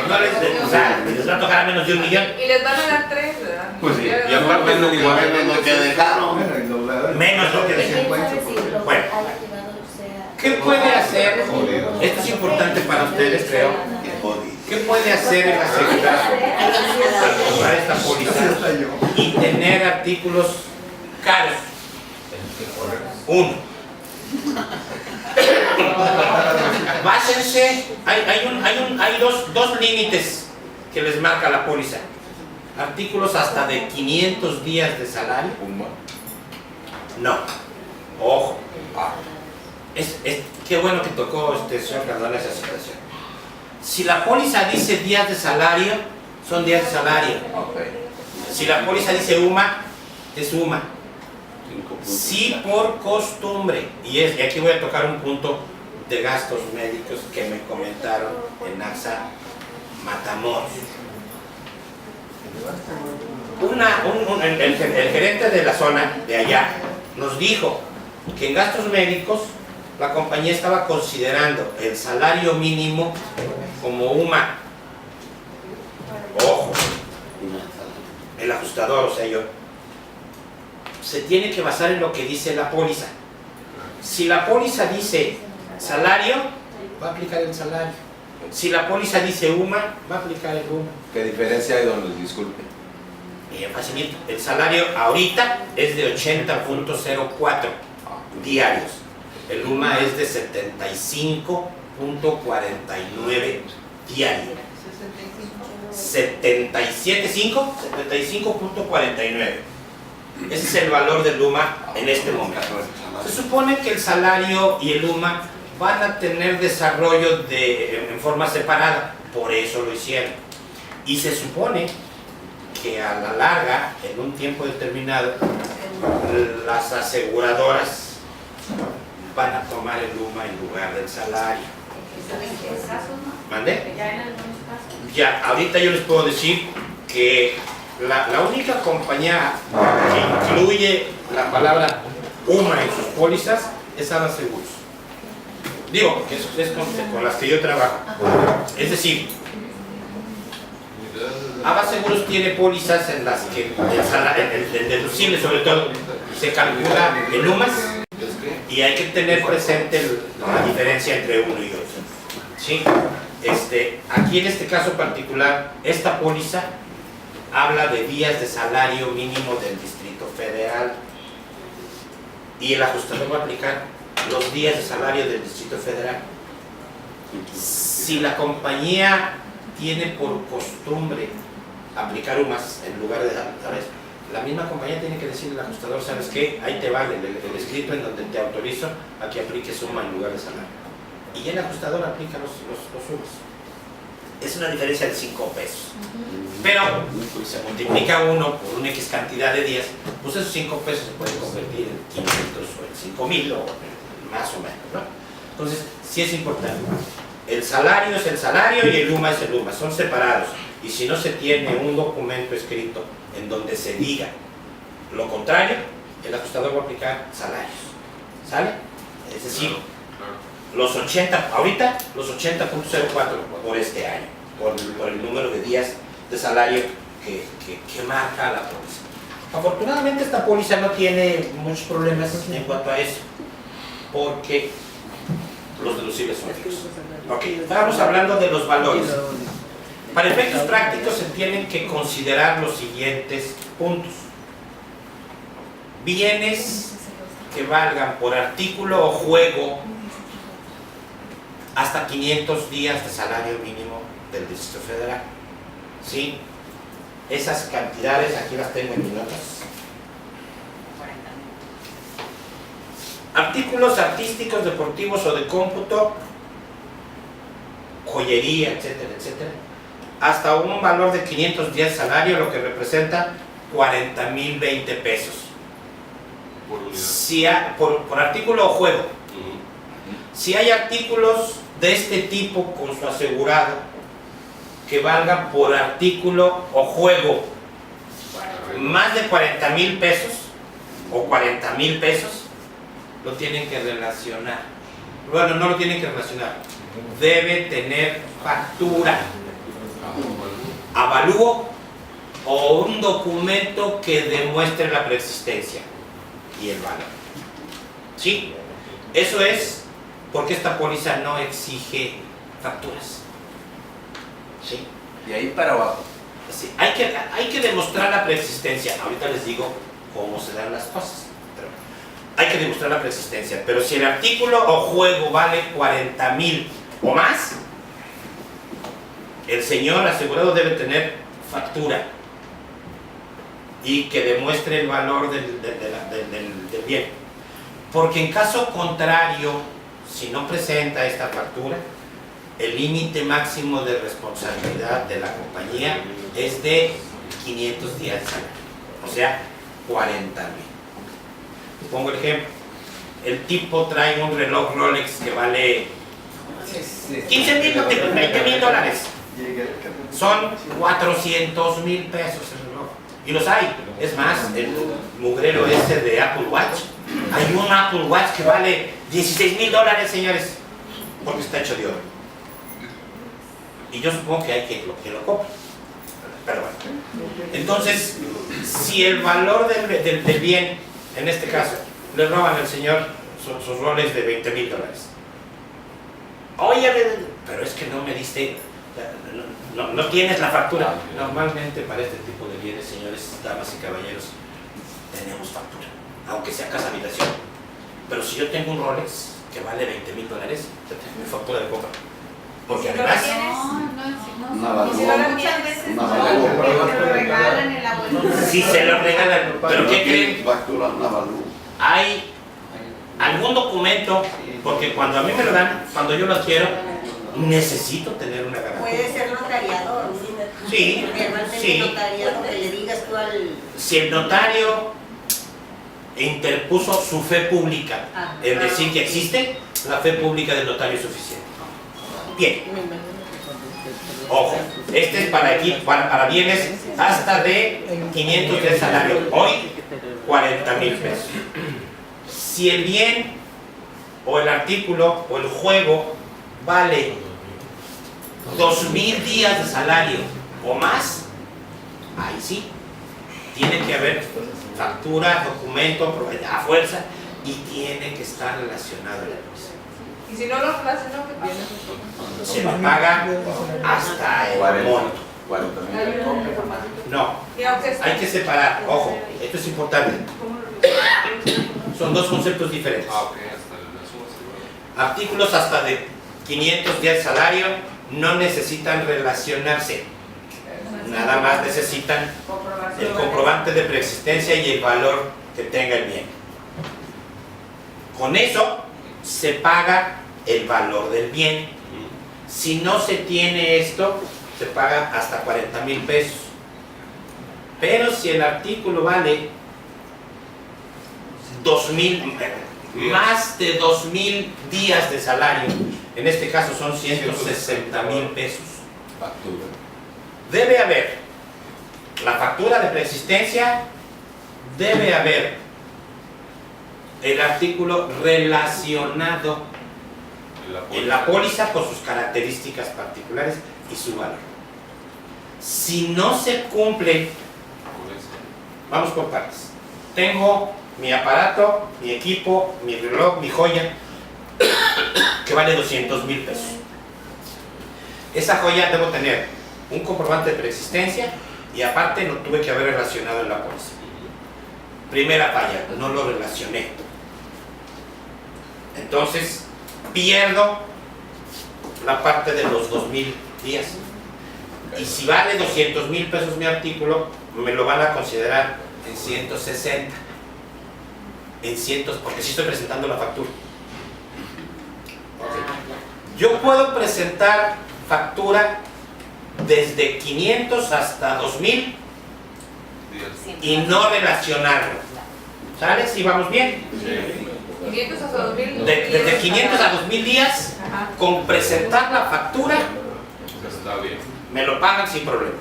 No les, o sea, les va a tocar a menos de 1 millón. Y les van a dar 3, ¿verdad? Pues sí, Ya y aparte no- Igual lo que dejaron. Menos lo que decían. Bueno, ¿qué puede hacer? Esto es importante para ustedes, creo. ¿Qué puede hacer el asegurado al comprar esta póliza y tener artículos caros? Uno. Básense, hay dos límites que les marca la póliza. Artículos hasta de 500 días de salario. No. Ojo. Qué bueno que tocó señor Cardona esa situación. Si la póliza dice días de salario, son días de salario. Si la póliza dice UMA, es UMA. Sí, por costumbre. Y aquí voy a tocar un punto de gastos médicos que me comentaron en AXA Matamoros. El gerente de la zona de allá nos dijo que en gastos médicos la compañía estaba considerando el salario mínimo como UMA. Ojo, el ajustador, o sea, yo. Se tiene que basar en lo que dice la póliza. Si la póliza dice salario, va a aplicar el salario. Si la póliza dice UMA, va a aplicar el UMA. ¿Qué diferencia hay, don Luis? Disculpe. Bien facilito. El salario ahorita es de 80.04 diarios. El UMA es de 75.49 diarios. 75.49. Ese es el valor del UMA en este momento. Se supone que el salario y el UMA van a tener desarrollo en forma separada, por eso lo hicieron. Y se supone que a la larga, en un tiempo determinado, las aseguradoras van a tomar el UMA en lugar del salario. ¿Mande? Ya, ahorita yo les puedo decir que la única compañía que incluye la palabra UMA en sus pólizas es Ava Seguros. Digo, que es con las que yo trabajo. Es decir, Ava Seguros tiene pólizas en las que el deducible, sobre todo, se calcula en UMAS y hay que tener presente la diferencia entre uno y otro. ¿Sí? Aquí en este caso particular, esta póliza habla de días de salario mínimo del Distrito Federal y el ajustador va a aplicar los días de salario del Distrito Federal. Si la compañía tiene por costumbre aplicar UMAS en lugar de, ¿sabes? La misma compañía tiene que decirle al ajustador, ¿sabes qué? Ahí te va el escrito en donde te autorizo a que apliques UMA en lugar de salario. Y el ajustador aplica los UMAS. Es una diferencia de 5 pesos. Pero pues, se multiplica uno por una X cantidad de días, pues esos 5 pesos se pueden convertir en 500 o en 5,000 o más o menos, ¿no? Entonces, sí es importante. El salario es el salario y el UMA es el UMA, son separados. Y si no se tiene un documento escrito en donde se diga lo contrario, el ajustador va a aplicar salarios. ¿Sale? Es decir, los 80, ahorita los 80.04 por este año, por el número de días de salario que marca la póliza. Afortunadamente esta póliza no tiene muchos problemas en cuanto a eso, porque los deducibles son fijos. Ok, estábamos hablando de los valores. Para efectos prácticos se tienen que considerar los siguientes puntos. Bienes que valgan por artículo o juego hasta 500 días de salario mínimo del Distrito Federal. ¿Sí? Esas cantidades aquí las tengo en mis notas. Artículos artísticos, deportivos o de cómputo, joyería, etcétera, etcétera, hasta un valor de 500 días de salario, lo que representa 40,020 pesos. Por unidad. Si por artículo o juego. Si hay artículos de este tipo con su asegurado que valgan por artículo o juego más de 40,000 pesos o 40,000 pesos, lo tienen que relacionar. Bueno, no lo tienen que relacionar. Debe tener factura, avalúo o un documento que demuestre la preexistencia y el valor. ¿Sí? Eso es porque esta póliza no exige facturas. ¿Sí? De ahí para abajo. Sí, hay que demostrar la preexistencia. Ahorita les digo cómo se dan las cosas. Pero hay que demostrar la preexistencia. Pero si el artículo o juego vale 40,000 o más, el señor asegurado debe tener factura y que demuestre el valor del bien. Porque en caso contrario, si no presenta esta factura, el límite máximo de responsabilidad de la compañía es de 500 días de salario, o sea, 40,000. Pongo el ejemplo. El tipo trae un reloj Rolex que vale 15,000, 20,000 dólares. Son 400,000 pesos el reloj. Y los hay. Es más, el mugrero ese de Apple Watch. Hay un Apple Watch que vale 16,000 dólares, señores, porque está hecho de oro. Y yo supongo que hay que lo compre. Pero bueno. Entonces, si el valor del bien, en este caso, le roban al señor sus roles de 20,000 dólares. Oye, pero es que no me diste, no tienes la factura. Normalmente para este tipo de bienes, señores, damas y caballeros, tenemos factura, aunque sea casa habitación. Pero si yo tengo un Rolex que vale 20,000 dólares, yo tengo mi factura de compra. Porque además, Muchas veces te lo regalan en la bolsa. si se lo regalan, pero ¿qué creen? Factura, una valú. Hay algún documento, porque cuando a mí me lo dan, cuando yo lo quiero, necesito tener una garantía. Puede ser notariador. Sí, Normalmente sí. notariado que le digas tú al... Si el notario interpuso su fe pública en decir que existe, la fe pública del notario es suficiente. Bien. Ojo, este es para bienes hasta de 500 de salario. Hoy, 40,000 pesos. Si el bien o el artículo o el juego vale 2,000 días de salario o más, ahí sí, tiene que haber factura, documento, a fuerza, y tiene que estar relacionado a la póliza. Y si no lo relaciono, ¿qué pasa? Se le paga hasta el monto. 40,000. No, Y aunque esté- hay que separar. Ojo, esto es importante. Son dos conceptos diferentes. Ah, ok, hasta la suma asegurada. Artículos hasta de 500 días de salario no necesitan relacionarse. Nada más necesitan el comprobante de preexistencia y el valor que tenga el bien. Con eso se paga el valor del bien. Si no se tiene esto, se paga hasta 40,000 pesos. Pero si el artículo vale 2,000, más de 2,000 días de salario, en este caso son 160,000 pesos, Factura. debe haber la factura de preexistencia, debe haber el artículo relacionado en la póliza con sus características particulares y su valor. Si no se cumple, vamos por partes. Tengo mi aparato, mi equipo, mi reloj, mi joya, que vale 200,000 pesos. Esa joya debo tener un comprobante de preexistencia y aparte lo tuve que haber relacionado en la póliza. Primera falla, no lo relacioné. Entonces pierdo la parte de los 2,000 días. Y si vale 200,000 pesos mi artículo, me lo van a considerar en 160. Porque sí estoy presentando la factura. Yo puedo presentar factura desde 500 hasta 2,000 y no relacionarlo. ¿Sale? ¿Sí vamos bien? 500 hasta 2000. Desde 500 a 2,000 días, Ajá. con presentar la factura, Está bien. me lo pagan sin problema.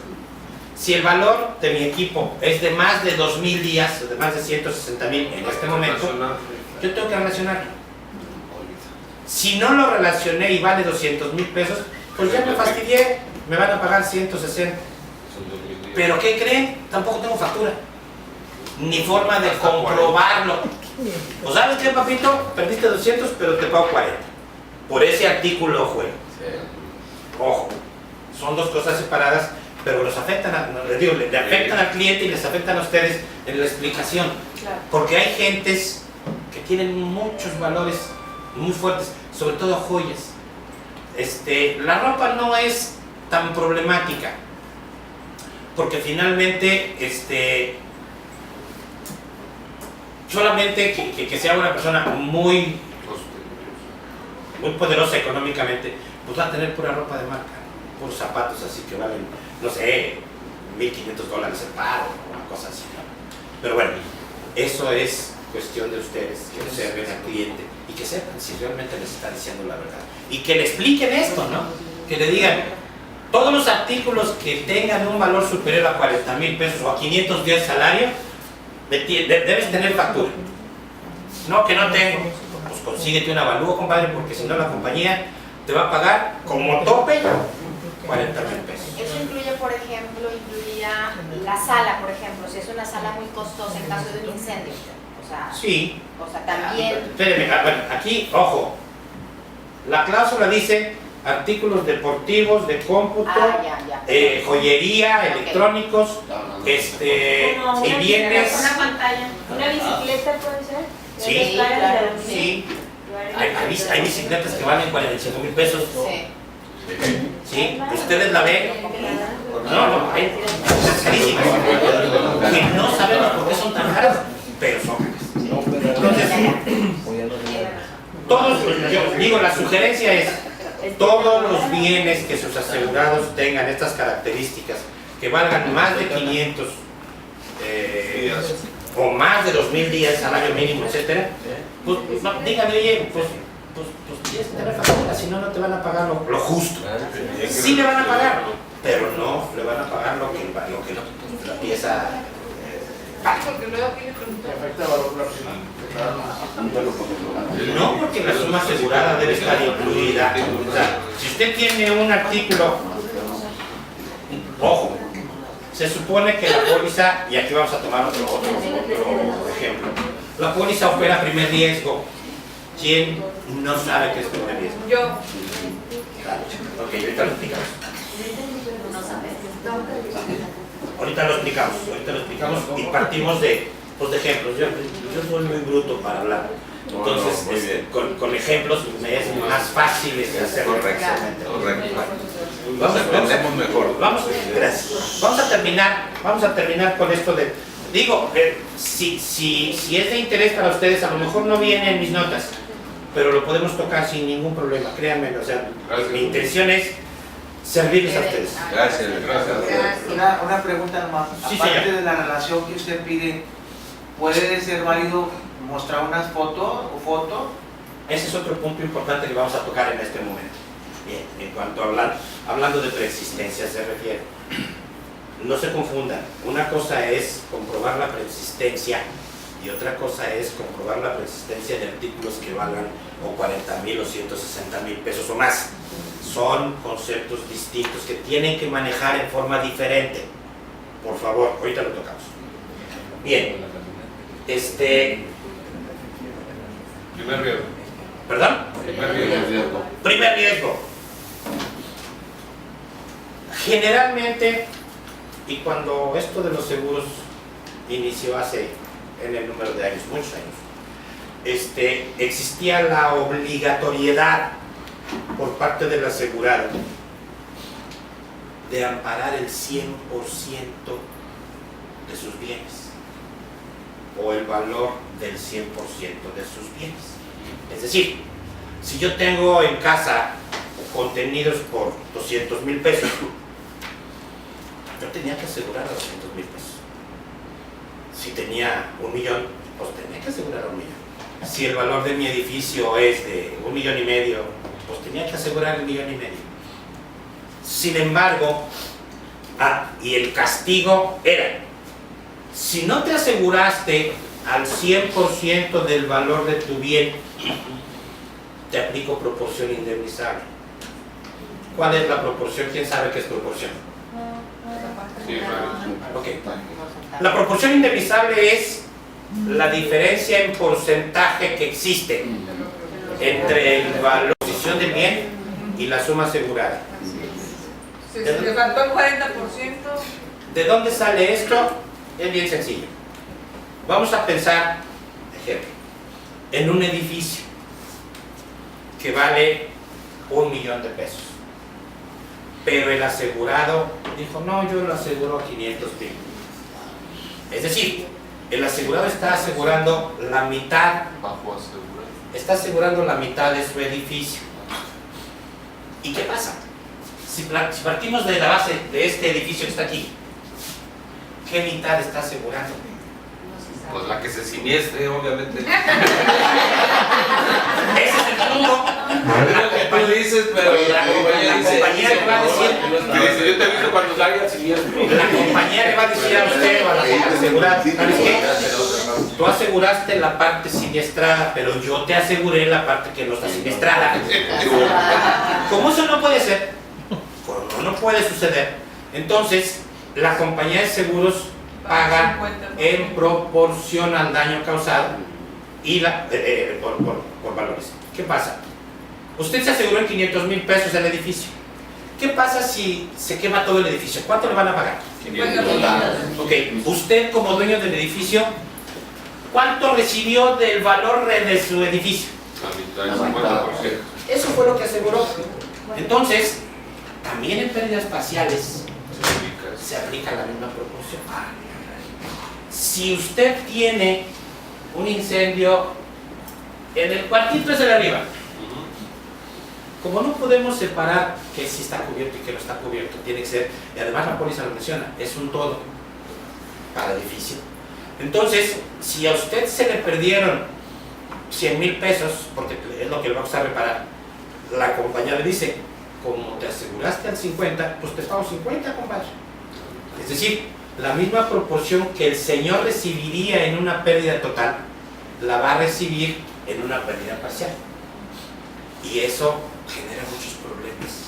Si el valor de mi equipo es de más de 2,000 días, de más de 160,000 en este momento, yo tengo que relacionarlo. Si no lo relacioné y vale 200,000 pesos, pues ya me fastidié, me van a pagar 160. Pero ¿qué creen? Tampoco tengo factura, ni forma de comprobarlo. ¿O sabes qué, papito? Perdiste 200, pero te pago 40. Por ese artículo juego. Ojo, son dos cosas separadas, pero los afectan, les digo, le afectan al cliente y les afectan a ustedes en la explicación. Porque hay gentes que tienen muchos valores muy fuertes, sobre todo joyas. La ropa no es tan problemática, porque finalmente solamente que sea una persona muy poderosa económicamente, pues va a tener pura ropa de marca, puros zapatos así que valen, no sé, $1,500 el par o una cosa así, ¿no? Pero bueno, eso es cuestión de ustedes, que observen al cliente y que sepan si realmente les está diciendo la verdad. Y que le expliquen esto, ¿no? Que le digan, todos los artículos que tengan un valor superior a 40,000 pesos o a 500 días de salario, debes tener factura. No, que no tengo. Pues consíguete un avalúo, compadre, porque si no la compañía te va a pagar como tope 40,000 pesos. Eso incluye, por ejemplo, incluiría la sala, por ejemplo, si es una sala muy costosa en caso de un incendio. Sí. O sea, también. Espérenme, bueno, aquí, ojo. La cláusula dice artículos deportivos, de cómputo, joyería, electrónicos, y bienes. Una pantalla. ¿Una bicicleta puede ser? Sí, claro, sí. Hay bicicletas que valen 45,000 pesos. Sí. Sí, ustedes la ven. No, es carísimo. Que no sabemos por qué son tan caras, pero son caras. Entonces, yo digo, la sugerencia es, todos los bienes que sus asegurados tengan estas características, que valgan más de 500 o más de 2,000 días, salario mínimo, etcétera, pues no, díganle, oye, pues tienes que tener factura, si no, no te van a pagar lo justo. Sí le van a pagar, pero no le van a pagar lo que la pieza Porque luego tiene no, porque la suma asegurada debe estar incluida. O sea, si usted tiene un artículo, ojo, se supone que la póliza, y aquí vamos a tomar otro ejemplo, la póliza opera primer riesgo. ¿Quién no sabe qué es primer riesgo? Yo. Ok, ahorita lo explicamos. Ahorita lo explicamos y partimos de ejemplos. Yo soy muy bruto para hablar. Entonces, con ejemplos me es más fácil hacerlo correctamente. Entendemos mejor. Vamos a terminar con esto de, digo, si es de interés para ustedes, a lo mejor no viene en mis notas, pero lo podemos tocar sin ningún problema, créanme, o sea, mi intención es servirles a ustedes. Gracias. Una pregunta nomás. Sí, Aparte señor. de la relación que usted pide, ¿puede ser válido mostrar unas fotos o fotos? Ese es otro punto importante que vamos a tocar en este momento. Bien, en cuanto a hablando de preexistencia se refiere. No se confundan, una cosa es comprobar la preexistencia y otra cosa es comprobar la preexistencia de artículos que valgan o 40,000 o 160,000 pesos o más. Son conceptos distintos que tienen que manejar en forma diferente. Por favor, ahorita lo tocamos. Bien, Primer riesgo. ¿perdón? Primer riesgo. Generalmente, y cuando esto de los seguros inició hace en el número de años, muchos años, existía la obligatoriedad por parte del asegurado de amparar el 100% de sus bienes o el valor del 100% de sus bienes. Es decir, si yo tengo en casa contenidos por 200,000 pesos, yo tenía que asegurar a 200,000 pesos. Si tenía 1,000,000, pues tenía que asegurar a 1,000,000. Si el valor de mi edificio es de 1,5 millones, pues tenía que asegurar 1,5 millones. Sin embargo, y el castigo era, si no te aseguraste al 100% del valor de tu bien, te aplico proporción indemnizable. ¿Cuál es la proporción? ¿Quién sabe qué es proporción? Sí, Okay. La proporción indemnizable es la diferencia en porcentaje que existe entre el valor de posición del bien y la suma asegurada. Si le faltó el 40%. ¿De dónde sale esto? Es bien sencillo. Vamos a pensar, ejemplo, en un edificio que vale 1,000,000 de pesos. Pero el asegurado dijo, no, yo lo aseguro a 500,000. Es decir, el asegurado está asegurando la mitad, está asegurando la mitad de su edificio. ¿Y qué pasa? Si partimos de la base de este edificio que está aquí, ¿qué mitad está asegurando? Pues la que se siniestre, obviamente. Ese es el punto. Es lo que tú dices, pero La compañía le va a decir, Yo te aviso cuando salga siniestro. la compañía le va a decir a usted o a la gente asegurada, ¿sabes qué? Tú aseguraste la parte siniestrada, pero yo te aseguré la parte que no está siniestrada. Como eso no puede ser, como no puede suceder, entonces la compañía de seguros paga en proporción al daño causado y por valores. ¿Qué pasa? Usted se aseguró en 500,000 pesos el edificio. ¿Qué pasa si se quema todo el edificio? ¿Cuánto le van a pagar? 500. Ok, usted como dueño del edificio, ¿cuánto recibió del valor de su edificio? La mitad, el 50%. Eso fue lo que aseguró. Entonces, también en pérdidas parciales se aplica la misma proporción. Si usted tiene un incendio en el cuartito ese de arriba, como no podemos separar que sí está cubierto y que no está cubierto, tiene que ser, y además la póliza lo menciona, es un todo para el edificio. Entonces, si a usted se le perdieron 100,000 pesos, porque es lo que le vamos a reparar, la compañía le dice, como te aseguraste al 50, pues te pago 50, compadre. Es decir, la misma proporción que el señor recibiría en una pérdida total, la va a recibir en una pérdida parcial. Y eso genera muchos problemas,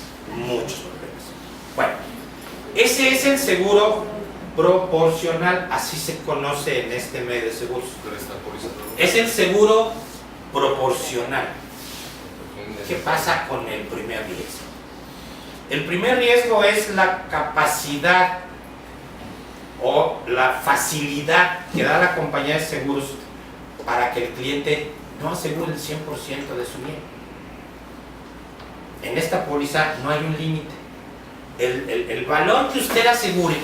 Bueno, ese es el seguro proporcional, así se conoce en este medio de seguros. Es el seguro proporcional. ¿Qué pasa con el primer riesgo? El primer riesgo es la capacidad o la facilidad que da la compañía de seguros para que el cliente no asegure el 100% de su bien. En esta póliza no hay un límite. El valor que usted asegure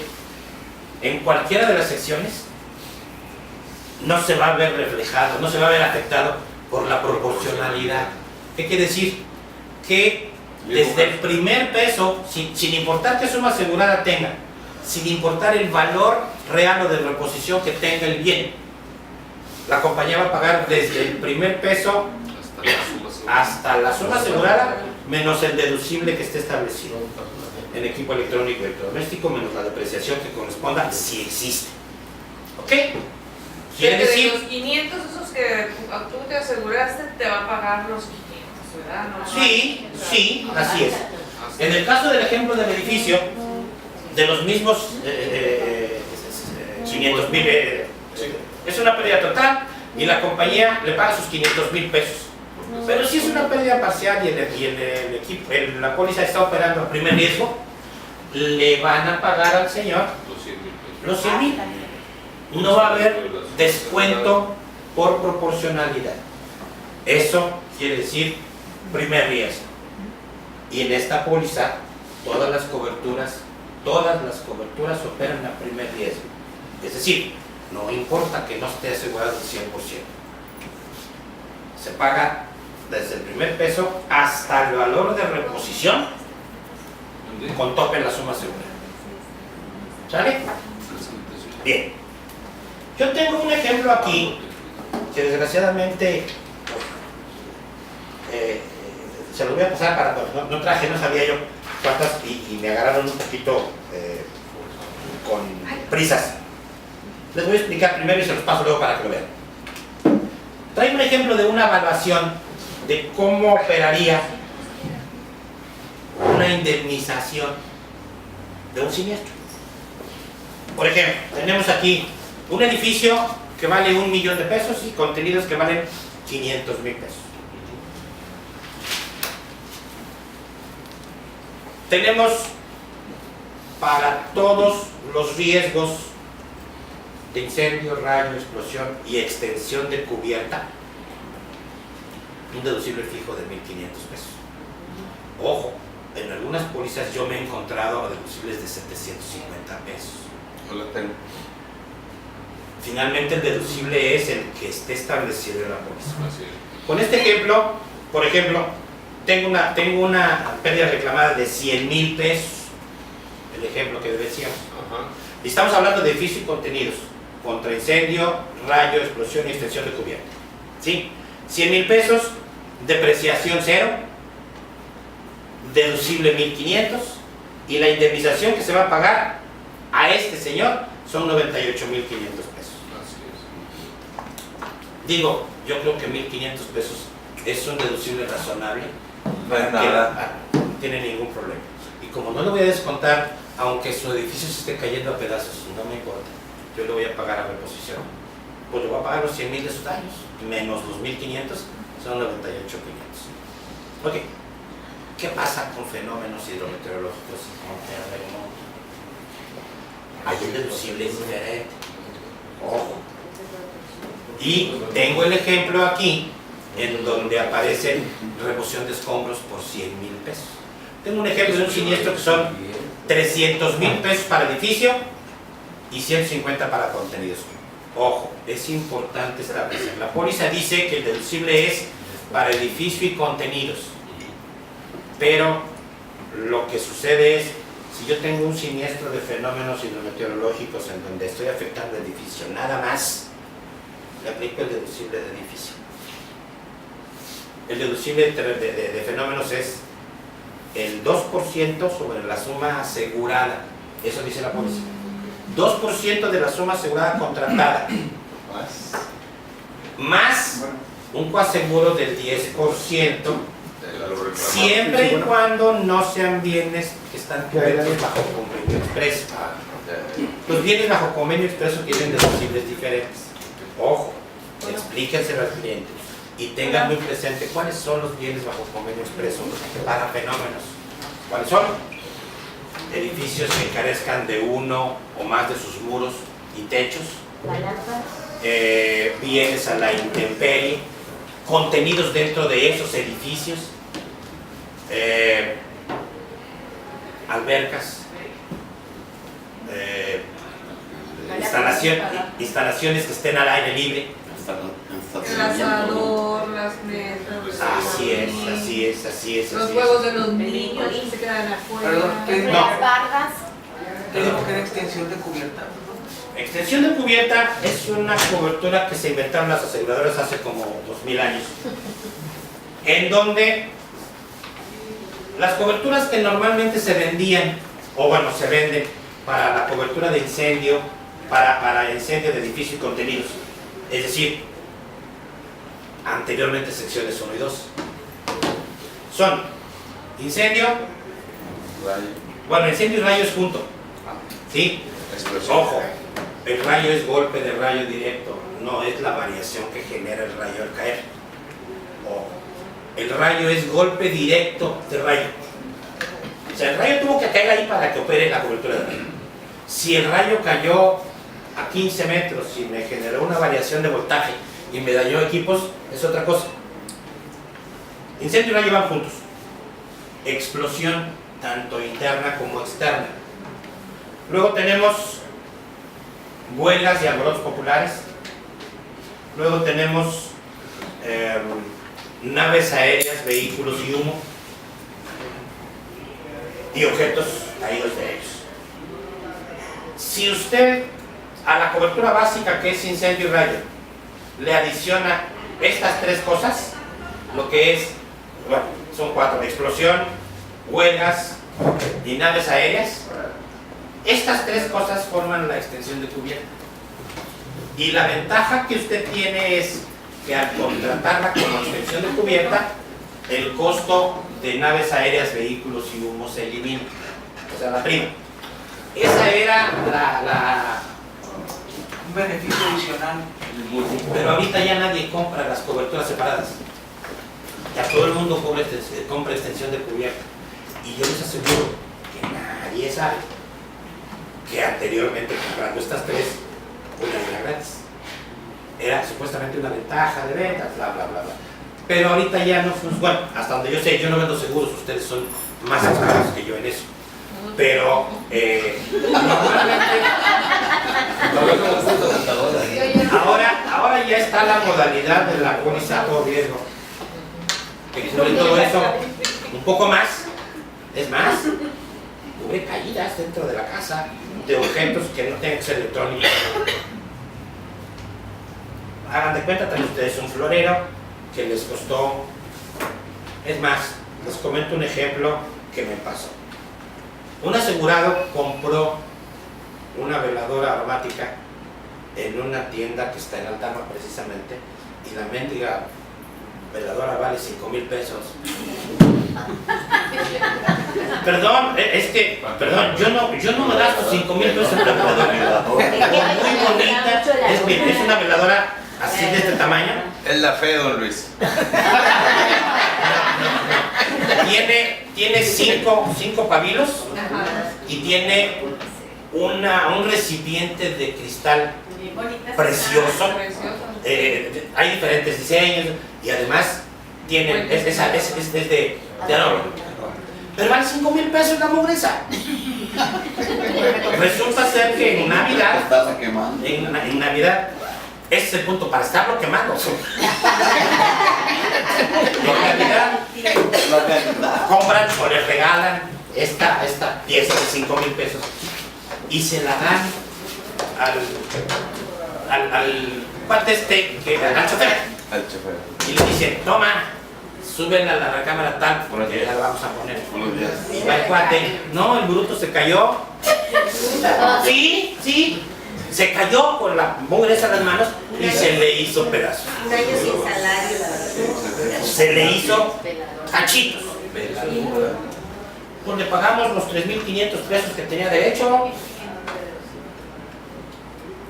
en cualquiera de las secciones no se va a ver reflejado, no se va a ver afectado por la proporcionalidad. ¿Qué quiere decir? Que desde el primer peso, sin importar qué suma asegurada tenga, sin importar el valor real o de reposición que tenga el bien, la compañía va a pagar desde el primer peso hasta la suma asegurada menos el deducible que esté establecido en equipo electrónico y electrodoméstico, menos la depreciación que corresponda si existe. ¿Ok? Quiere decir, los 500 esos que tú te aseguraste, te va a pagar los 500, ¿verdad? No, sí, así es. En el caso del ejemplo del edificio, de los mismos 500,000, es una pérdida total y la compañía le paga sus 500,000 pesos. Pero si es una pérdida parcial y el equipo, la póliza está operando a primer riesgo, le van a pagar al señor Los 100,000 pesos. los 100,000. No va a haber descuento por proporcionalidad. Eso quiere decir primer riesgo. Y en esta póliza, todas las coberturas operan a primer riesgo. Es decir, no importa que no esté asegurado al 100%. Se paga desde el primer peso hasta el valor de reposición con tope en la suma segura. ¿Sale? Bien. Yo tengo un ejemplo aquí que desgraciadamente se lo voy a pasar para... No traje, no sabía yo cuántas y me agarraron un poquito con prisas. Les voy a explicar primero y se los paso luego para que lo vean. Traigo un ejemplo de una evaluación de cómo operaría una indemnización de un siniestro. Por ejemplo, tenemos aquí un edificio que vale 1,000,000 de pesos y contenidos que valen 500,000 pesos. Tenemos para todos los riesgos de incendio, rayo, explosión y extensión de cubierta un deducible fijo de 1,500 pesos. Ojo, en algunas pólizas yo me he encontrado deducibles de 750 pesos. No la tengo. Finalmente el deducible es el que esté establecido en la póliza. Así es. Con este ejemplo, por ejemplo, tengo una pérdida reclamada de 100,000 pesos, el ejemplo que decíamos. Ajá. Y estamos hablando de edificio y contenidos, contra incendio, rayo, explosión y extensión de cubierta. ¿Sí? 100,000 pesos, depreciación 0, deducible 1,500 y la indemnización que se va a pagar a este señor son 98,500 pesos. Así es. Digo, yo creo que 1,500 pesos es un deducible razonable. No es nada. No tiene ningún problema. Y como no lo voy a descontar, aunque su edificio se esté cayendo a pedazos, no me importa, yo le voy a pagar a reposición. Pues le voy a pagar los 100,000 de sus daños, menos los 1,500, son 98,500. Ok, ¿qué pasa con fenómenos hidrometeorológicos como terremoto? Hay un deducible diferente. Ojo. Y tengo el ejemplo aquí, en donde aparece remoción de escombros por 100,000 pesos. Tengo un ejemplo de un siniestro que son 300,000 pesos para edificio y 150 para contenidos. Ojo, es importante establecer. La póliza dice que el deducible es para edificio y contenidos. Pero lo que sucede es, si yo tengo un siniestro de fenómenos hidrometeorológicos en donde estoy afectando el edificio, nada más, le aplico el deducible de edificio. El deducible de fenómenos es el 2% sobre la suma asegurada. Eso dice la póliza. 2% de la suma asegurada contratada. Más un coaseguro del 10%, siempre y cuando no sean bienes que están cubiertos bajo convenio expreso. Los bienes bajo convenio expreso tienen deducibles diferentes. Ojo, explíquenselo al cliente y tengan muy presente cuáles son los bienes bajo convenio expreso para fenómenos. ¿Cuáles son? Edificios que carezcan de uno o más de sus muros y techos, bienes a la intemperie, contenidos dentro de esos edificios, albercas, instalaciones que estén al aire libre. El asador, las mesas. Así es. Los juegos de los niños que se quedan Perdón, afuera. ¿qué? No. Las bardas. ¿Qué dijo que era extensión de cubierta? Extensión de cubierta es una cobertura que se inventaron las aseguradoras hace como 2000 años, en donde las coberturas que normalmente se vendían, o bueno, se venden para la cobertura de incendio, para incendio de edificio y contenidos, es decir, anteriormente secciones 1 y 2, son incendio, bueno, incendio y rayo es junto, ¿sí? Ojo, el rayo es golpe de rayo directo, no es la variación que genera el rayo al caer. Ojo. El rayo es golpe directo de rayo. O sea, el rayo tuvo que caer ahí para que opere la cobertura de rayo. Si el rayo cayó a 15 metros y me generó una variación de voltaje y me dañó equipos, es otra cosa. Incendio y rayo van juntos. Explosión, tanto interna como externa. Luego tenemos huelgas y alborotos populares. Luego tenemos naves aéreas, vehículos y humo. Y objetos caídos de ellos. Si usted a la cobertura básica, que es incendio y rayo, le adiciona estas tres cosas, lo que es, bueno, son 4: explosión, huelgas y naves aéreas. Estas tres cosas forman la extensión de cubierta. Y la ventaja que usted tiene es que al contratarla como extensión de cubierta, el costo de naves aéreas, vehículos y humo se elimina. O sea, la prima. Esa era Un beneficio adicional. Pero ahorita ya nadie compra las coberturas separadas. Ya todo el mundo compra extensión de cubierta. Y yo les aseguro que nadie sabe que anteriormente, comprando estas tres, una era gratis. Era supuestamente una ventaja de ventas, bla, bla, bla, bla. Pero ahorita ya no funciona. Bueno, hasta donde yo sé, yo no vendo seguros, ustedes son más expertos que yo en eso. Pero ahora ya está la modalidad de la póliza a todo riesgo, que cubre todo eso un poco más. Es más, cubre caídas dentro de la casa de objetos que no tengan que ser electrónicos. Hagan de cuenta, también ustedes un florero que les costó. Es más, les comento un ejemplo que me pasó. Un asegurado compró una veladora aromática en una tienda que está en Altama precisamente, y la mendiga veladora vale 5,000 pesos. Perdón, perdón, yo no me gasto 5,000 pesos en una veladora. Muy bonita, es una veladora así de este tamaño. Es la fe, don Luis. Tiene cinco pabilos y tiene un recipiente de cristal precioso. Hay diferentes diseños y además tiene, es de aroma. Pero vale 5,000 pesos la mugreza. Resulta ser que en Navidad, en Navidad, ese es el punto, para estarlo quemando. En Navidad compran o les regalan esta pieza de 5,000 pesos y se la dan al cuate al chofer. Y le dicen, toma, súbela a la recámara tal, porque ya la vamos a poner. Y va el cuate, no, el bruto se cayó. Sí, se cayó con la mugreza en las manos y se le hizo pedazos. Un año sin salario, la verdad. Se le hizo cachitos. Pues le pagamos los 3,500 pesos que tenía derecho.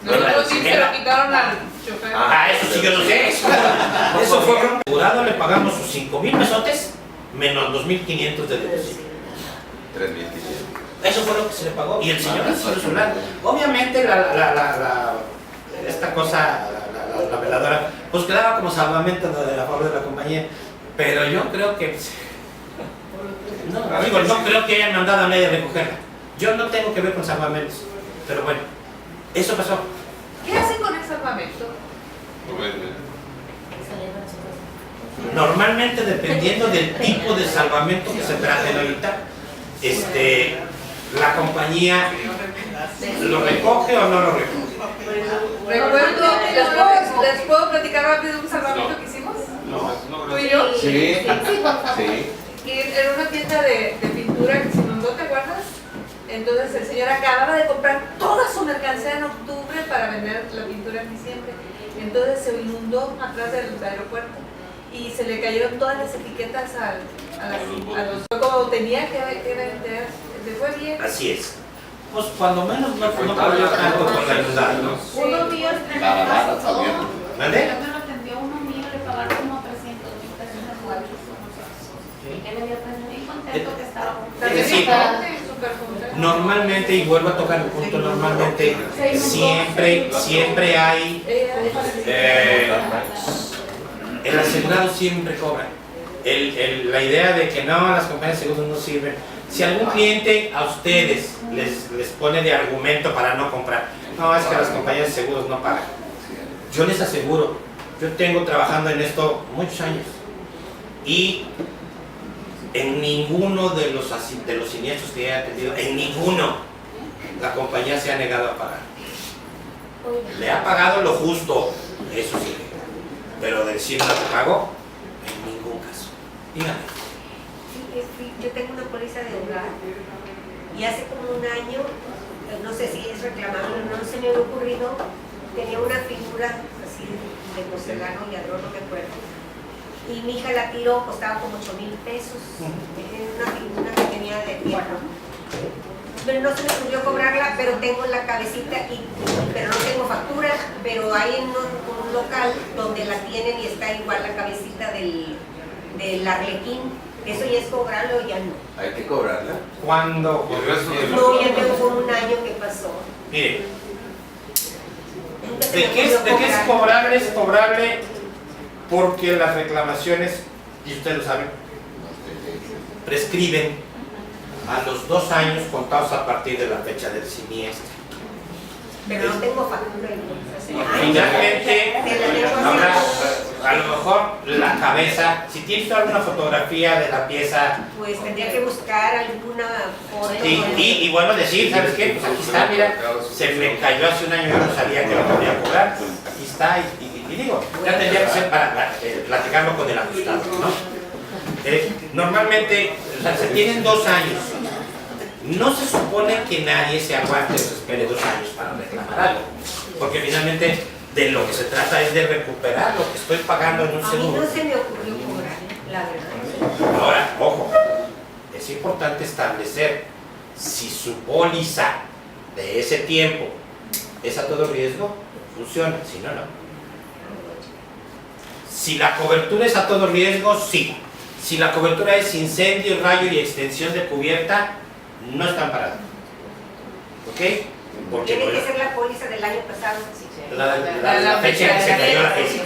Nosotros sí se lo quitaron al chofer. Eso sí yo no sé. Eso fue un asegurado, le pagamos sus 5,000 pesotes menos 2,500 de deducible. 3,500. Eso fue lo que se le pagó. Y el señor decidió solar. Obviamente esta cosa, la veladora, pues quedaba como salvamento de la favor de la compañía. Pero yo creo que no creo que hayan mandado a nadie a recogerla. Yo no tengo que ver con salvamentos. Pero bueno, eso pasó. ¿Qué hacen con el salvamento? Normalmente, dependiendo del tipo de salvamento que se trate ahorita, la compañía lo recoge o no lo recoge. Recuerdo, ¿les puedo platicar rápido un salvamento que hicimos? ¿Tú y yo? Sí. Y era una tienda de pintura que se inundó, ¿te acuerdas? Entonces el señor acababa de comprar toda su mercancía en octubre para vender la pintura en diciembre. Entonces se inundó atrás del aeropuerto y se le cayeron todas las etiquetas a los como tenía que vender. ¿Le fue bien? Así es. Pues cuando menos no perdió tanto con la inundación. Uno mío ¿Mande? yo me lo atendió uno mío, le pagaron como 300,000 pesos mensuales. Bien contento que estaba. Es decir, súper contento. normalmente, y vuelvo a tocar el punto, normalmente siempre hay, el asegurado siempre cobra. La idea de que no, las compañías de seguros no sirven. Si algún cliente a ustedes les pone de argumento para no comprar, no, es que las compañías de seguros no pagan. Yo les aseguro, yo tengo trabajando en esto muchos años y en ninguno de los siniestros que he atendido, en ninguno, la compañía se ha negado a pagar. Le ha pagado lo justo, eso sí, pero decir no te pago, en ningún caso. Dígame. Yo tengo una póliza de hogar y hace como un año, no sé si es reclamable, no se me había ocurrido, tenía una figura así de porcelana y adorno, no me acuerdo, y mi hija la tiró, costaba como 8,000 pesos, una figura que tenía de tierra. Pero no se me ocurrió cobrarla, pero tengo la cabecita, pero no tengo factura, pero hay en un local donde la tienen y está igual la cabecita del arlequín. ¿Eso ya es cobrarlo o ya no? Hay que cobrarla. ¿Cuándo? No, ya tengo como un año que pasó. Mire, Nunca se ¿de me qué es ocurrió cobrable? Es cobrable porque las reclamaciones, y usted lo sabe, prescriben a los 2 años contados a partir de la fecha del siniestro. Pero no tengo factura. Finalmente, ahora, a lo mejor la cabeza, si tienes alguna fotografía de la pieza, Pues tendría que buscar alguna foto. y bueno, decir, ¿sabes qué? Pues aquí está, mira, se me cayó hace un año, yo no sabía que lo podía cobrar, aquí está, y digo, ya tendría que ser para platicarlo con el ajustado, ¿no? Normalmente, o sea, se tienen 2 años. No se supone que nadie se aguante o se espere 2 años para reclamar algo, porque finalmente de lo que se trata es de recuperar lo que estoy pagando en un A mí seguro. no se me ocurrió cobrar, la verdad. Ahora, ojo, es importante establecer si su póliza de ese tiempo es a todo riesgo, funciona, si no, no. Si la cobertura es a todo riesgo, sí. Si la cobertura es incendio, rayo y extensión de cubierta, no están parados. ¿Ok? Porque Tiene no que es ser la póliza del año pasado. la fecha en que se cayó la pieza.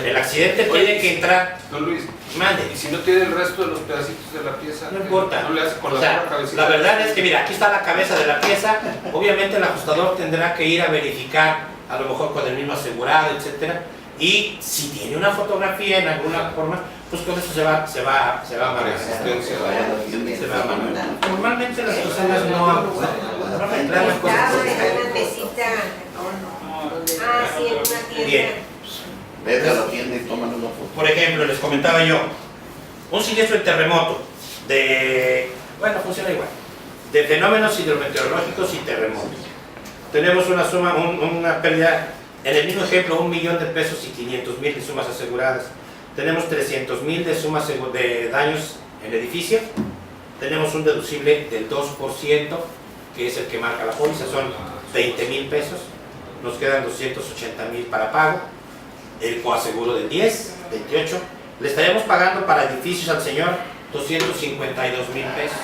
El accidente tiene que entrar. Don Luis, Mande. y si no tiene el resto de los pedacitos de la pieza, No importa. no le hace con O la sea, pura cabecita. la verdad es que mira, aquí está la cabeza de la pieza. Obviamente el ajustador tendrá que ir a verificar, a lo mejor con el mismo asegurado, etcétera. Y si tiene una fotografía en alguna forma, pues con eso se va a manejar. Resistencia. Se va a manejar. Normalmente las personas no reclaman Estaba cosas. en una mesita. Ah, sí, en una tienda. Bien. Vete a la tienda y tómale una foto. Por ejemplo, les comentaba yo, un siniestro de terremoto, funciona igual, de fenómenos hidrometeorológicos y terremotos. Tenemos una suma, una pérdida, en el mismo ejemplo, 1.000.000 de pesos y 500,000 de sumas aseguradas. Tenemos 300,000 de sumas de daños en el edificio. Tenemos un deducible del 2%, que es el que marca la póliza, son 20,000 pesos. Nos quedan 280,000 para pago. El coaseguro del 10, 28. Le estaríamos pagando para edificios al señor 252,000 pesos.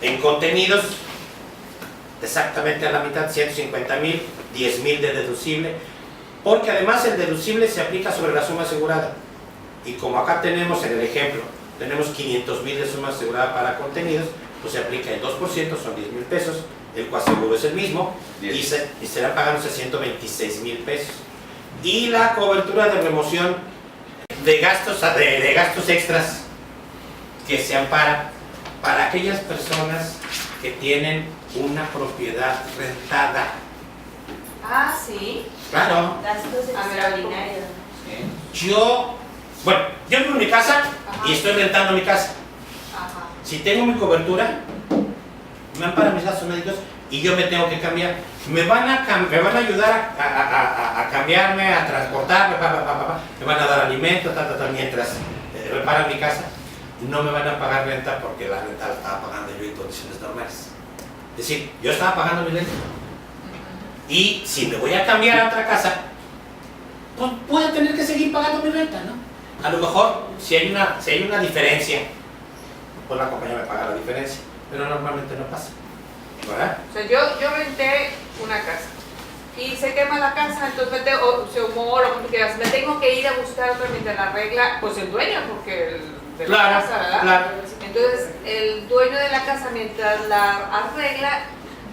En contenidos, exactamente a la mitad, 150,000, 10,000 de deducible, porque además el deducible se aplica sobre la suma asegurada. Y como acá tenemos en el ejemplo, tenemos 500,000 de suma asegurada para contenidos, pues se aplica el 2%, son 10,000 pesos, el coaseguro es el mismo, y serán pagándose 126,000 pesos. Y la cobertura de remoción de gastos extras que se ampara para aquellas personas que tienen una propiedad rentada. Ah, sí. Claro. Gastos extraordinarios. Yo vivo en mi casa y estoy rentando mi casa. Ajá. Si tengo mi cobertura, me amparan mis gastos médicos y yo me tengo que cambiar. Me van a ayudar a cambiarme, a transportarme, me van a dar alimento, mientras reparan mi casa. No me van a pagar renta porque la renta la estaba pagando yo en condiciones normales. Es decir, yo estaba pagando mi renta. Y si me voy a cambiar a otra casa, pues voy a tener que seguir pagando mi renta, ¿no? A lo mejor, si hay una diferencia, pues la compañía me paga la diferencia, pero normalmente no pasa, ¿verdad? O sea, yo renté una casa y se quema la casa, entonces se humó, lo que tú quieras, me tengo que ir a buscar otra mientras la arregla, pues el dueño, porque el de la Claro, casa, ¿verdad? claro. Entonces, el dueño de la casa, mientras la arregla,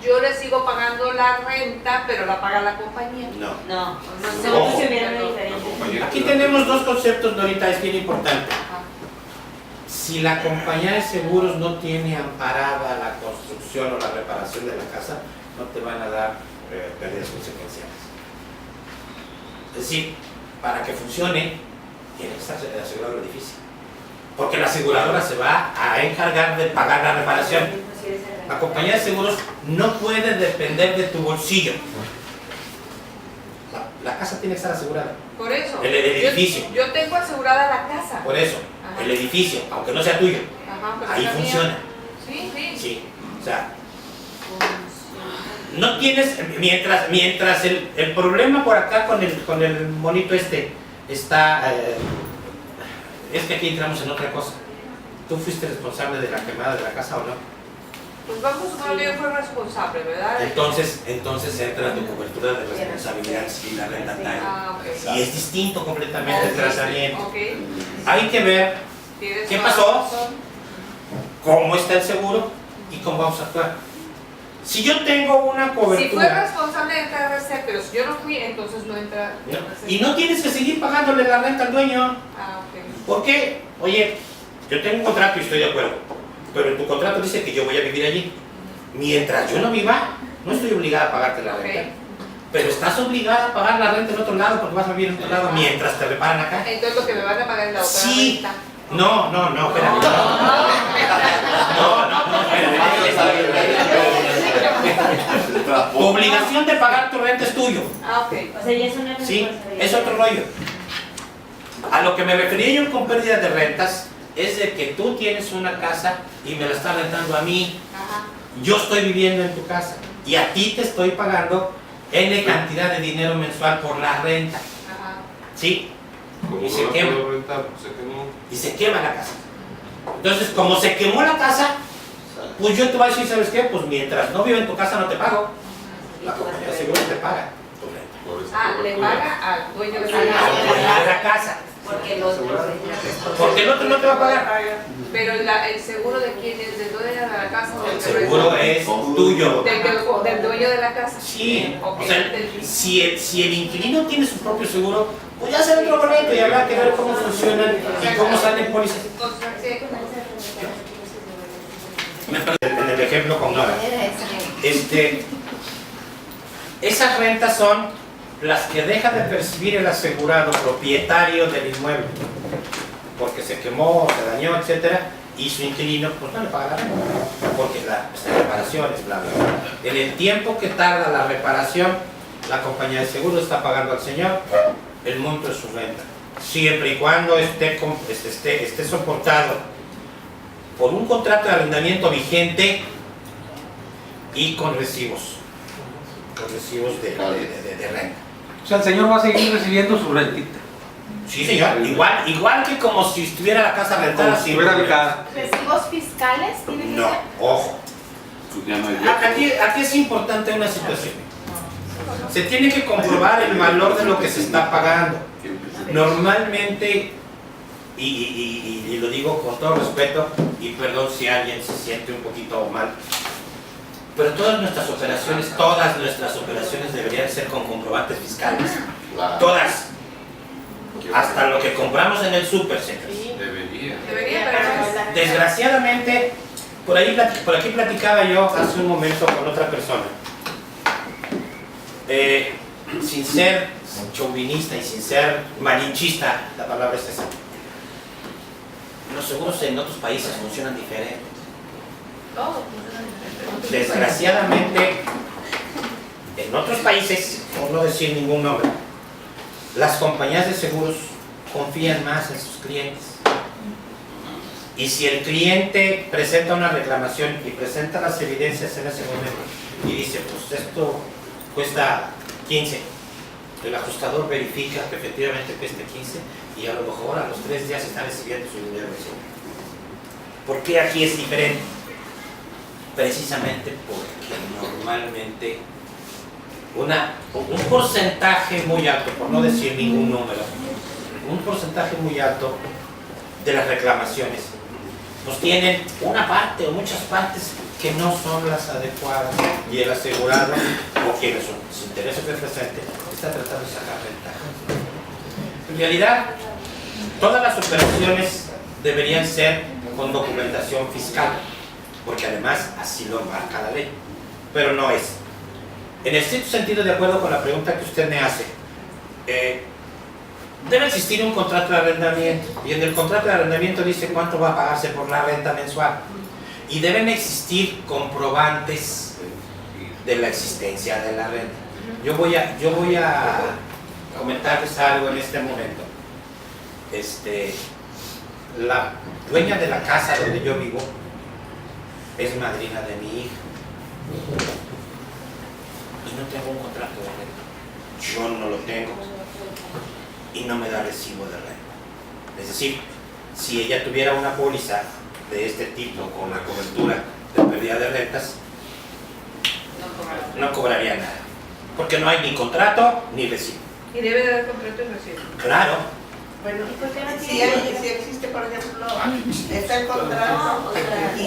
yo le sigo pagando la renta, pero la paga la compañía. No. No, Ojo. se hubiera una diferencia. Aquí tenemos dos conceptos, Norita, es bien importante. Si la compañía de seguros no tiene amparada la construcción o la reparación de la casa, no te van a dar pérdidas consecuenciales. Es decir, para que funcione, tiene que estar asegurado el edificio. Porque la aseguradora se va a encargar de pagar la reparación. La compañía de seguros no puede depender de tu bolsillo. La casa tiene que estar asegurada. Por eso. El edificio. Yo tengo asegurada la casa. Por eso, Ajá. el edificio, aunque no sea tuyo, Ajá, pero ahí está funciona. bien. Sí, sí. Sí, o sea, no tienes, mientras el problema por acá con el monito está, es que aquí entramos en otra cosa. ¿Tú fuiste responsable de la quemada de la casa o no? Pues vamos a suponer que yo fui responsable, ¿verdad? Entonces entra tu cobertura de responsabilidad civil arrendataria. Ah, ok. Y es distinto completamente el tratamiento. Ok. Hay que ver Tienes ¿qué toda pasó? la razón. cómo está el seguro y cómo vamos a actuar. Si yo tengo una Si fue cobertura responsable de TRC, pero si yo no fui, entonces no entra. y no tienes que seguir pagándole la renta al dueño, Ah, ok. ¿por qué? Oye, yo tengo un contrato y estoy de acuerdo, pero en tu contrato dice que yo voy a vivir allí. Mientras yo no viva, no estoy obligada a pagarte la renta. Ok. Pero estás obligada a pagar la renta en otro lado porque vas a vivir en otro lado mientras te reparan acá. Entonces lo que me van a pagar es la otra Sí. renta. No, espérame. espérame. Tu obligación de pagar tu renta es tuyo. Ah, ok. O sea, ya es una Sí, es otro rollo. A lo que me refería yo con pérdidas de rentas es de que tú tienes una casa y me la estás rentando a mí. Ajá. Yo estoy viviendo en tu casa y a ti te estoy pagando N cantidad de dinero mensual por la renta. Ajá. ¿Sí? Como Y no se la quema. puedo rentar, se quemó. Y se quema la casa. Entonces, como se quemó la casa, pues yo te voy a decir, ¿sabes qué? Pues mientras no vivo en tu casa no te pago. La compañía de seguros te paga tu renta. Por esa Ah, le cobertura. paga al dueño de la Al casa. dueño de la casa. Porque el otro Porque el otro no te va a pagar. Pero el seguro de quién es, del dueño de la casa o El del seguro es tuyo. del dueño de la casa. Sí, Ok, o sea, entendí. si el inquilino tiene su propio seguro, pues ya será otro boleto y habrá que ver cómo funcionan y cómo salen pólizas. Sí. Me perdí en el ejemplo con Nora. Esas rentas son las que deja de percibir el asegurado propietario del inmueble, porque se quemó, se dañó, etcétera, y su inquilino pues no le paga la renta, porque las reparaciones, bla, bla, bla. En el tiempo que tarda la reparación, la compañía de seguros está pagando al señor el monto de su renta, siempre y cuando esté soportado por un contrato de arrendamiento vigente y con recibos de renta. O sea, el señor va a seguir recibiendo su rentita. Sí, señor, igual que como si estuviera la casa rentada. Como si estuviera sin ubicada. ¿Recibos fiscales tiene que No, ser? ojo. Ya no hay Aquí es importante una situación. Se tiene que comprobar el valor de lo que se está pagando. Normalmente, y lo digo con todo respeto, y perdón si alguien se siente un poquito mal, pero todas nuestras operaciones deberían ser con comprobantes fiscales. Todas. Hasta lo que compramos en el súper, señores. Debería. Debería, pero no. Desgraciadamente, por aquí platicaba yo hace un momento con otra persona. Sin ser chauvinista y sin ser malinchista, la palabra es esa. Los seguros en otros países funcionan diferente. Desgraciadamente, en otros países, por no decir ningún nombre, las compañías de seguros confían más en sus clientes. Y si el cliente presenta una reclamación y presenta las evidencias en ese momento y dice, pues esto cuesta 15, el ajustador verifica que efectivamente cueste 15, y a lo mejor a los 3 días están recibiendo su dinero recién. ¿Por qué aquí es diferente? Precisamente porque normalmente un porcentaje muy alto, por no decir ningún número, un porcentaje muy alto de las reclamaciones pues tienen una parte o muchas partes que no son las adecuadas y el asegurado o quienes son sus intereses representantes está tratando de sacar ventaja. En realidad, todas las operaciones deberían ser con documentación fiscal, porque además así lo marca la ley, pero no es. En estricto sentido, de acuerdo con la pregunta que usted me hace, debe existir un contrato de arrendamiento, y en el contrato de arrendamiento dice cuánto va a pagarse por la renta mensual, y deben existir comprobantes de la existencia de la renta. Yo voy a comentarles algo en este momento. La dueña de la casa donde yo vivo es madrina de mi hija. Pues no tengo un contrato de renta. Yo no lo tengo y no me da recibo de renta. Es decir, si ella tuviera una póliza de este tipo con la cobertura de pérdida de rentas, no cobraría nada, porque no hay ni contrato ni recibo. Y debe de haber contrato y recibo. Claro. Bueno, si existe, por ejemplo, está el contrato y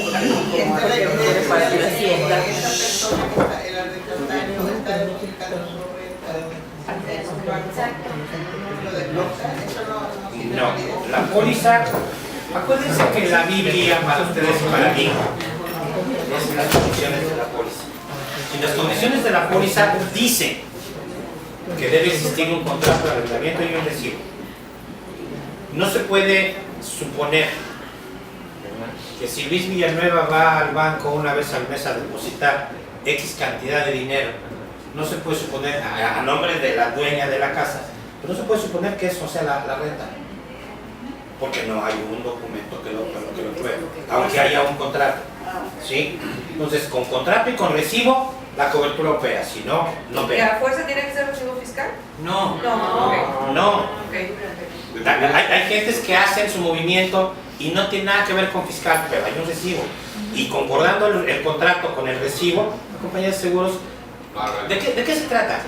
está la evidencia de que esa persona, el arrendatario, está depositando su renta en su banco, lo desglota, eso no sirve. No, la póliza, acuérdense que la Biblia para ustedes y para mí es las condiciones de la póliza. Y las condiciones de la póliza dicen que debe existir un contrato de arrendamiento y un recibo. No se puede suponer que si Luis Villanueva va al banco una vez al mes a depositar X cantidad de dinero, no se puede suponer, a nombre de la dueña de la casa, pero no se puede suponer que eso sea la renta, porque no hay un documento que lo pruebe, aunque haya un contrato. ¿Sí? Entonces, con contrato y con recibo, la cobertura opera, si no, no ¿Y opera. a fuerza tiene que ser recibo fiscal? No, No. no. Okay. Hay gentes que hacen su movimiento y no tiene nada que ver con fiscal, pero hay un recibo. Y concordando el contrato con el recibo, la compañía de seguros, ¿de qué se trata?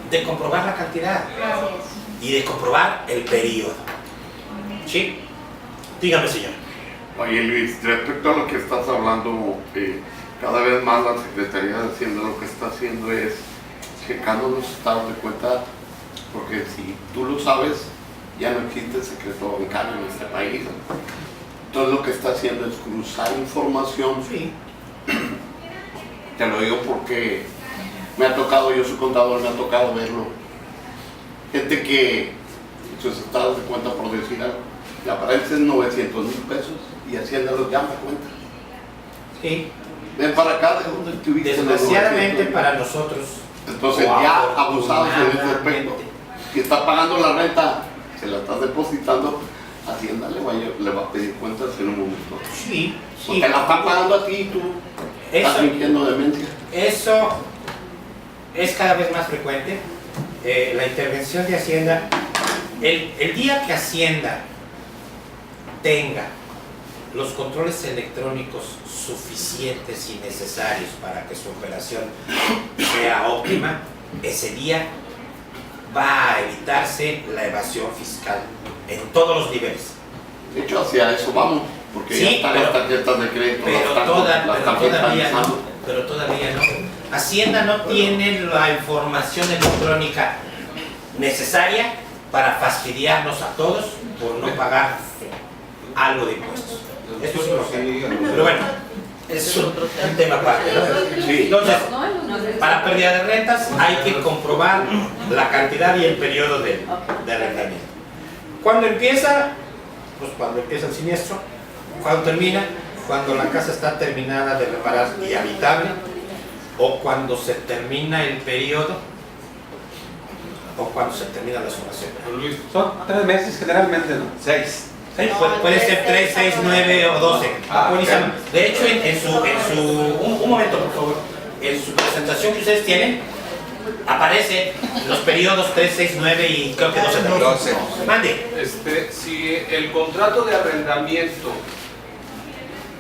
De comprobar la cantidad y de comprobar el periodo. ¿Sí? Dígame, señor. Oye, Luis, respecto a lo que estás hablando, cada vez más la Secretaría de Hacienda lo que está haciendo es checando los estados de cuenta, porque si tú lo sabes, ya no existe secreto bancario en este país. Entonces lo que está haciendo es cruzar información. Sí. Te lo digo porque me ha tocado, yo soy contador, me ha tocado verlo. Gente que sus estados de cuenta, por decir algo, le aparecen 900,000 pesos y Hacienda los llama a cuenta. Sí. Ven para acá, ¿de dónde estuviste? Desgraciadamente para nosotros. Entonces ya abusados en ese aspecto. Si está pagando la renta, se la estás depositando, Hacienda le va a pedir cuentas en un momento. Sí, sí. Porque la está pagando a ti y tú estás fingiendo demencia. Eso es cada vez más frecuente. La intervención de Hacienda, el día que Hacienda tenga los controles electrónicos suficientes y necesarios para que su operación sea óptima, ese día va a evitarse la evasión fiscal en todos los niveles. De hecho, hacia eso vamos, porque Sí, ya están las tarjetas de crédito, pero todavía no. Hacienda no tiene la información electrónica necesaria para fastidiarnos a todos por no pagar algo de impuestos. Esto es un problema. Pero bueno, es un tema aparte, ¿no? Sí. Entonces, para pérdida de rentas hay que comprobar la cantidad y el periodo de arrendamiento. ¿Cuándo empieza? Pues cuando empieza el siniestro. ¿Cuándo termina? Cuando la casa está terminada de reparar y habitable, o cuando se termina el periodo, o cuando se termina la zona segura. Son 3 meses generalmente, ¿no? 6. Puede ser 3, 6, 9 o 12. De hecho, un momento, por favor. En su presentación que ustedes tienen, aparece en los periodos 3, 6, 9 y creo que 12 también. 12. Mande. Si el contrato de arrendamiento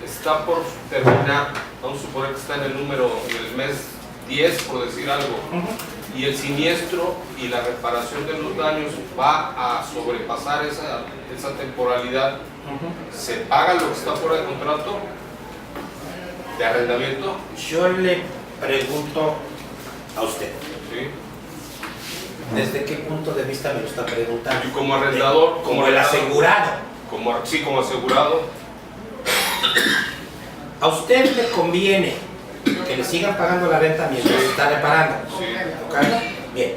está por terminar, vamos a suponer que está en el mes 10, por decir algo, y el siniestro y la reparación de los daños va a sobrepasar esa temporalidad, ¿se paga lo que está fuera de contrato de arrendamiento? Yo le pregunto a usted. Sí. ¿Desde qué punto de vista me lo está preguntando? Y como arrendador, como el asegurado. Sí, como asegurado. ¿A usted le conviene que le sigan pagando la renta mientras se está reparando? Sí. ¿Okay? Bien.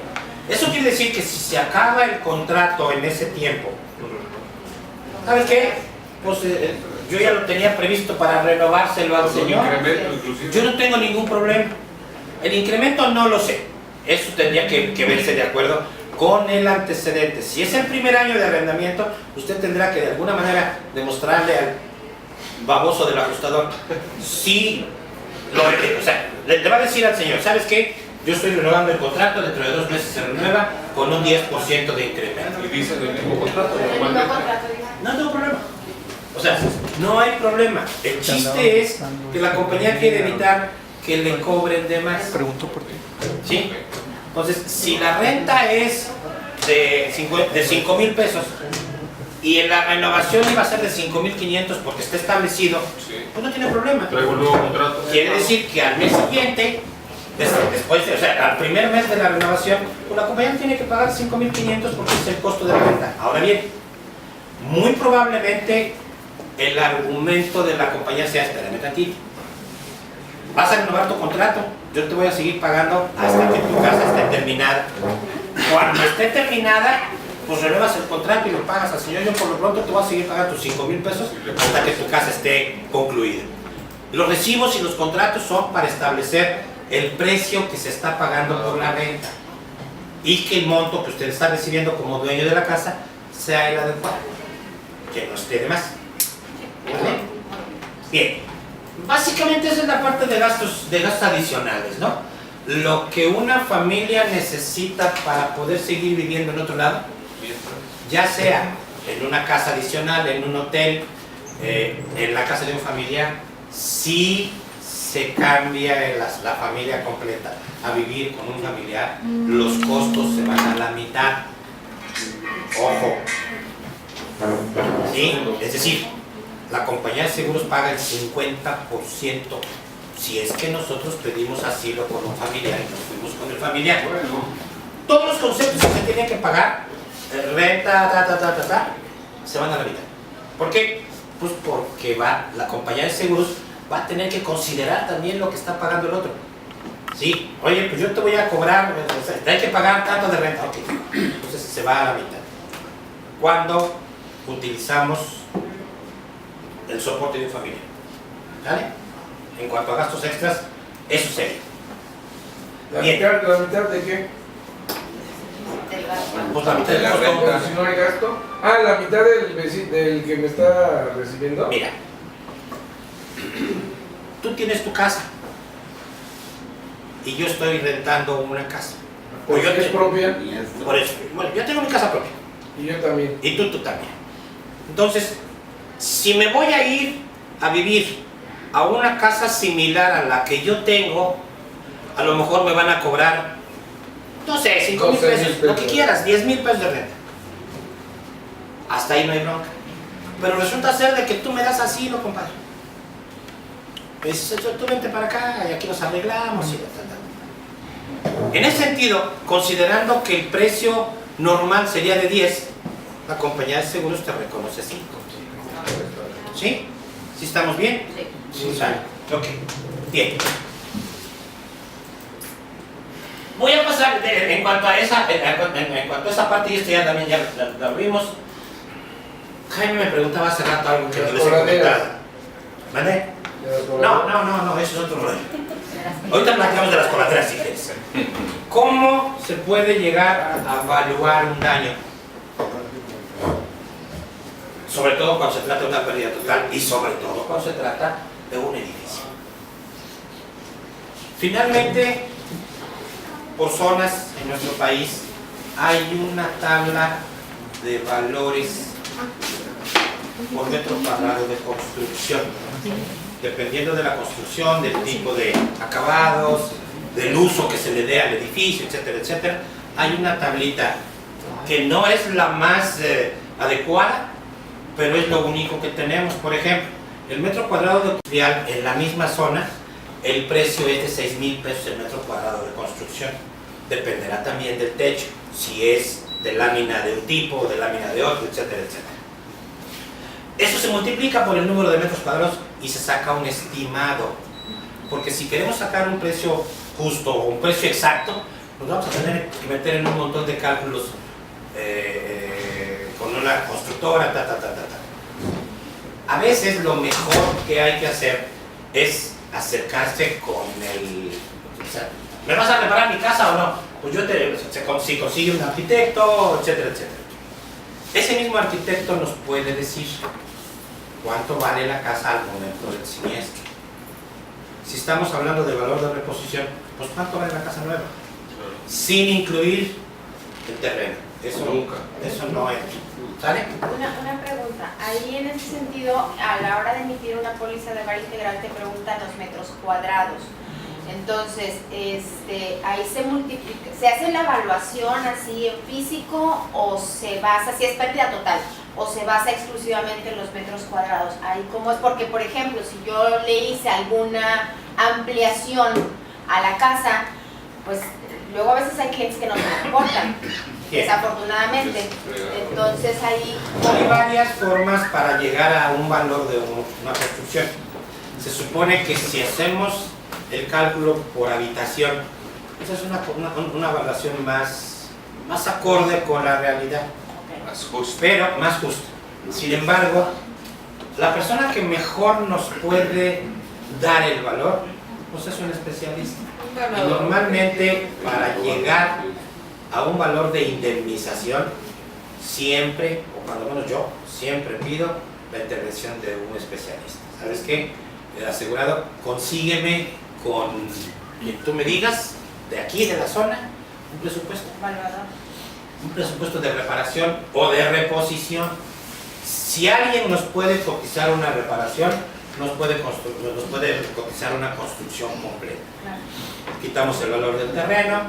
Eso quiere decir que si se acaba el contrato en ese tiempo, ¿sabes qué? Pues yo ya lo tenía previsto para renovárselo al señor. Yo no tengo ningún problema. El incremento no lo sé. Eso tendría que verse de acuerdo con el antecedente. Si es el primer año de arrendamiento, usted tendrá que de alguna manera demostrarle al baboso del ajustador si o sea, le va a decir al señor, ¿sabes qué? Yo estoy renovando el contrato, dentro de 2 meses se renueva con un 10% de incremento. Y dice el mismo contrato. No tengo problema. O sea, no hay problema. El chiste es que la compañía quiere evitar que le cobren de más. Pregunto por ti. ¿Sí? Entonces, si la renta es de 5,000 pesos y en la renovación iba a ser de 5,500 porque está establecido, pues no tiene problema. Traigo un nuevo contrato. Quiere decir que al mes siguiente, después, o sea, al primer mes de la renovación, pues la compañía tiene que pagar 5,500 porque es el costo de la renta. Ahora bien, muy probablemente el argumento de la compañía sea, espérame tantito, vas a renovar tu contrato, yo te voy a seguir pagando hasta que tu casa esté terminada. Cuando esté terminada, pues renuevas el contrato y lo pagas al señor. Yo por lo pronto te voy a seguir pagando tus 5,000 pesos hasta que tu casa esté concluida. Los recibos y los contratos son para establecer el precio que se está pagando por la renta y que el monto que usted está recibiendo como dueño de la casa sea el adecuado, que no esté de más. ¿Vale? Bien, básicamente esa es la parte de gastos adicionales, ¿no? Lo que una familia necesita para poder seguir viviendo en otro lado, ya sea en una casa adicional, en un hotel, en la casa de un familiar, si se cambia la familia completa a vivir con un familiar, los costos se van a la mitad. Ojo. ¿Sí? Es decir, la compañía de seguros paga el 50% si es que nosotros pedimos asilo con un familiar y nos fuimos con el familiar. Todos los conceptos que se tienen que pagar, renta, se van a la mitad. ¿Por qué? Pues porque la compañía de seguros va a tener que considerar también lo que está pagando el otro. Sí, oye, pues yo te voy a cobrar, hay que pagar tanto de renta, ok, entonces se va a la mitad. Cuando utilizamos el soporte de un familiar, ¿vale? En cuanto a gastos extras, eso sería. ¿La mitad de qué? Pues la mitad del costo. renta. Si no hay gasto. Ah, la mitad del que me está recibiendo. Mira, tú tienes tu casa y yo estoy rentando una casa. Pues yo es propia. Por eso, bueno, yo tengo mi casa propia. Y yo también. Y tú también. Entonces, si me voy a ir a vivir a una casa similar a la que yo tengo, a lo mejor me van a cobrar, no sé, 5,000 pesos, lo que quieras, 10,000 pesos de renta. Hasta ahí no hay bronca. Pero resulta ser de que tú me das asilo, compadre. Me dices, tú vente para acá y aquí nos arreglamos y tal. En ese sentido, considerando que el precio normal sería de 10, la compañía de seguros te reconoce 5. ¿Sí? ¿Sí estamos bien? Sí. ¿Sale? Ok. Bien. Voy a pasar, en cuanto a esa parte, y esto ya también la vimos. Jaime me preguntaba hace rato algo que no les he comentado. ¿Vale? No, eso es otro rollo. Ahorita platicamos de las colaterales si quieres. ¿Cómo se puede llegar a evaluar un daño? Sobre todo cuando se trata de una pérdida total y sobre todo cuando se trata de un edificio. Finalmente, por zonas en nuestro país hay una tabla de valores por metro cuadrado de construcción. Dependiendo de la construcción, del tipo de acabados, del uso que se le dé al edificio, etcétera, etcétera, hay una tablita que no es la más adecuada, pero es lo único que tenemos. Por ejemplo, el metro cuadrado de industrial en la misma zona, el precio es de 6,000 pesos el metro cuadrado de construcción. Dependerá también del techo, si es de lámina de un tipo o de lámina de otro, etcétera, etcétera. Eso se multiplica por el número de metros cuadrados y se saca un estimado. Porque si queremos sacar un precio justo o un precio exacto, nos vamos a tener que meter en un montón de cálculos con una constructora, A veces lo mejor que hay que hacer es acercarse con el... O sea, ¿me vas a reparar mi casa o no? Pues yo si consigue un arquitecto, etcétera, etcétera. Ese mismo arquitecto nos puede decir cuánto vale la casa al momento del siniestro. Si estamos hablando de valor de reposición, pues cuánto vale la casa nueva, sin incluir el terreno. Eso nunca, eso no es. ¿Sale? Una pregunta. Ahí en ese sentido, a la hora de emitir una póliza de hogar integral te preguntan los metros cuadrados. Entonces, ahí se multiplica, ¿se hace la evaluación así en físico o se basa, si es pérdida total, o se basa exclusivamente en los metros cuadrados? Ahí cómo es, porque por ejemplo, si yo le hice alguna ampliación a la casa, pues luego a veces hay clientes que no me aportan, desafortunadamente. Entonces ahí... Hay varias formas para llegar a un valor de una construcción. Se supone que si hacemos el cálculo por habitación, esa es una evaluación más acorde con la realidad, más justo. pero más justo. Sin embargo, la persona que mejor nos puede dar el valor, pues es un especialista. Y normalmente para llegar a un valor de indemnización, siempre, o cuando menos yo, siempre pido la intervención de un especialista. ¿Sabes qué? El asegurado, consígueme con quien tú me digas, de aquí, de la zona, un presupuesto. Un presupuesto de reparación o de reposición. Si alguien nos puede cotizar una reparación, nos puede cotizar una construcción completa. Quitamos el valor del terreno,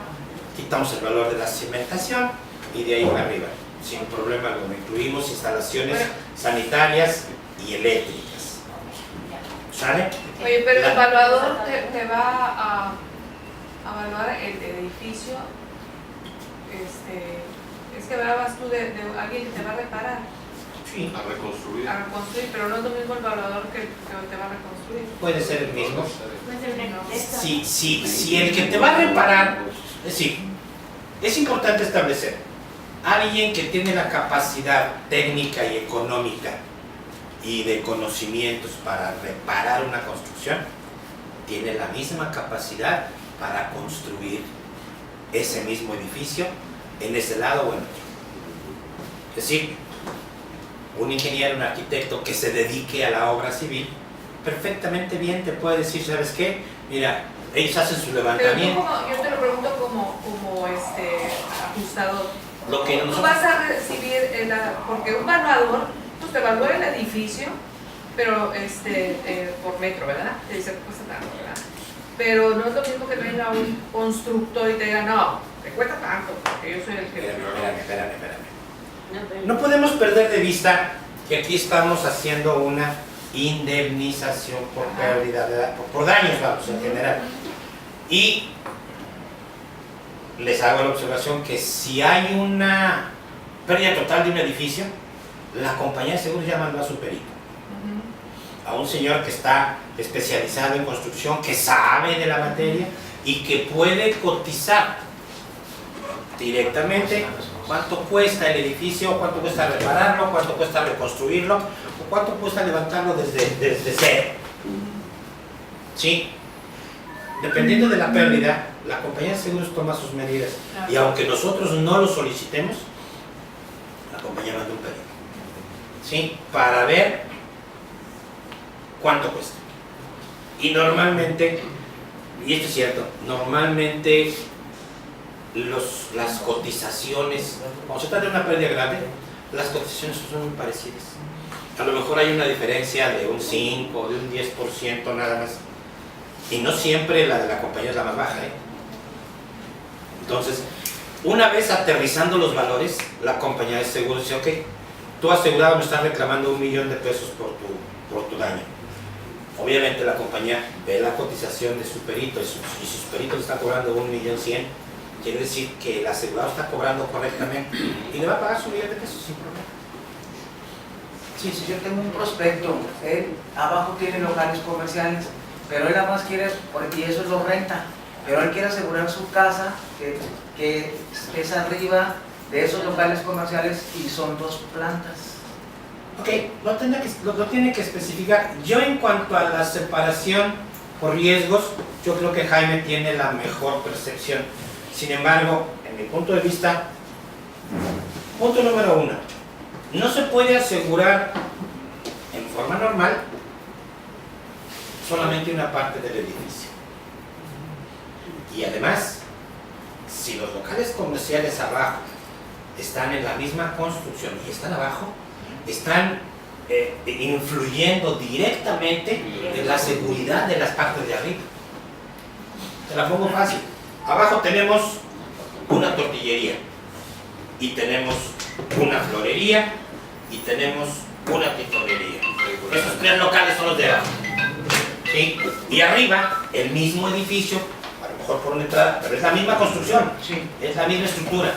quitamos el valor de la cimentación y de ahí para arriba, sin problema alguno. Incluimos instalaciones sanitarias y eléctricas. ¿Sale? Oye, pero el evaluador te va a evaluar el edificio. Es que hablabas tú de alguien que te va a reparar. Sí. A reconstruir. A reconstruir, pero no es lo mismo el evaluador que te va a reconstruir. Puede ser el mismo. Si el que te va a reparar, es decir, es importante establecer alguien que tiene la capacidad técnica y económica y de conocimientos para reparar una construcción, tiene la misma capacidad para construir ese mismo edificio en ese lado o en otro. Es decir, un ingeniero, un arquitecto que se dedique a la obra civil, perfectamente bien te puede decir, ¿sabes qué? Mira, ellos hacen su levantamiento. Pero yo te lo pregunto como ajustador. Lo que nosotros... Tú vas a recibir, porque un evaluador pues te evalúa el edificio, pero por metro, ¿verdad? Te dice que cuesta tanto, ¿verdad? Pero no es lo mismo que venga un constructor y te diga, no, te cuesta tanto, porque yo soy el que... Espérame. No podemos perder de vista que aquí estamos haciendo una indemnización por pérdida de daños, por daños, vamos, en general. Y les hago la observación que si hay una pérdida total de un edificio, la compañía de seguros ya mandó a su perito, a un señor que está especializado en construcción, que sabe de la materia y que puede cotizar directamente cuánto cuesta el edificio, cuánto cuesta repararlo, cuánto cuesta reconstruirlo, o cuánto cuesta levantarlo desde cero. ¿Sí? Dependiendo de la pérdida, la compañía de seguros toma sus medidas. Y aunque nosotros no lo solicitemos, la compañía manda un pedido. ¿Sí? Para ver cuánto cuesta. Y normalmente, y esto es cierto, normalmente las cotizaciones, cuando se trata de una pérdida grande, las cotizaciones son muy parecidas. A lo mejor hay una diferencia de un 5 o de un 10% nada más. Y no siempre la de la compañía es la más baja, ¿eh? Entonces, una vez aterrizando los valores, la compañía de seguros dice, ok, tú asegurado me estás reclamando $1,000,000 por tu daño. Obviamente la compañía ve la cotización de su perito y si su perito le está cobrando $1,100,000, quiere decir que el asegurado está cobrando correctamente y le va a pagar su $1,000,000 sin problema. Sí, si yo tengo un prospecto, él abajo tiene locales comerciales, pero él nada más quiere, y eso lo renta, pero él quiere asegurar su casa, que es arriba de esos locales comerciales y son 2 plantas. Ok, lo tiene que especificar. Yo en cuanto a la separación por riesgos, yo creo que Jaime tiene la mejor percepción. Sin embargo, en mi punto de vista, punto número 1, no se puede asegurar en forma normal solamente una parte del edificio. Y además, si los locales comerciales abajo están en la misma construcción y están abajo, están influyendo directamente en la seguridad de las partes de arriba. Te la pongo fácil. Abajo tenemos una tortillería y tenemos una florería y tenemos una tintorería. Esos 3 locales son los de abajo. ¿Sí? Y arriba, el mismo edificio, a lo mejor por una entrada, pero es la misma construcción, es la misma estructura.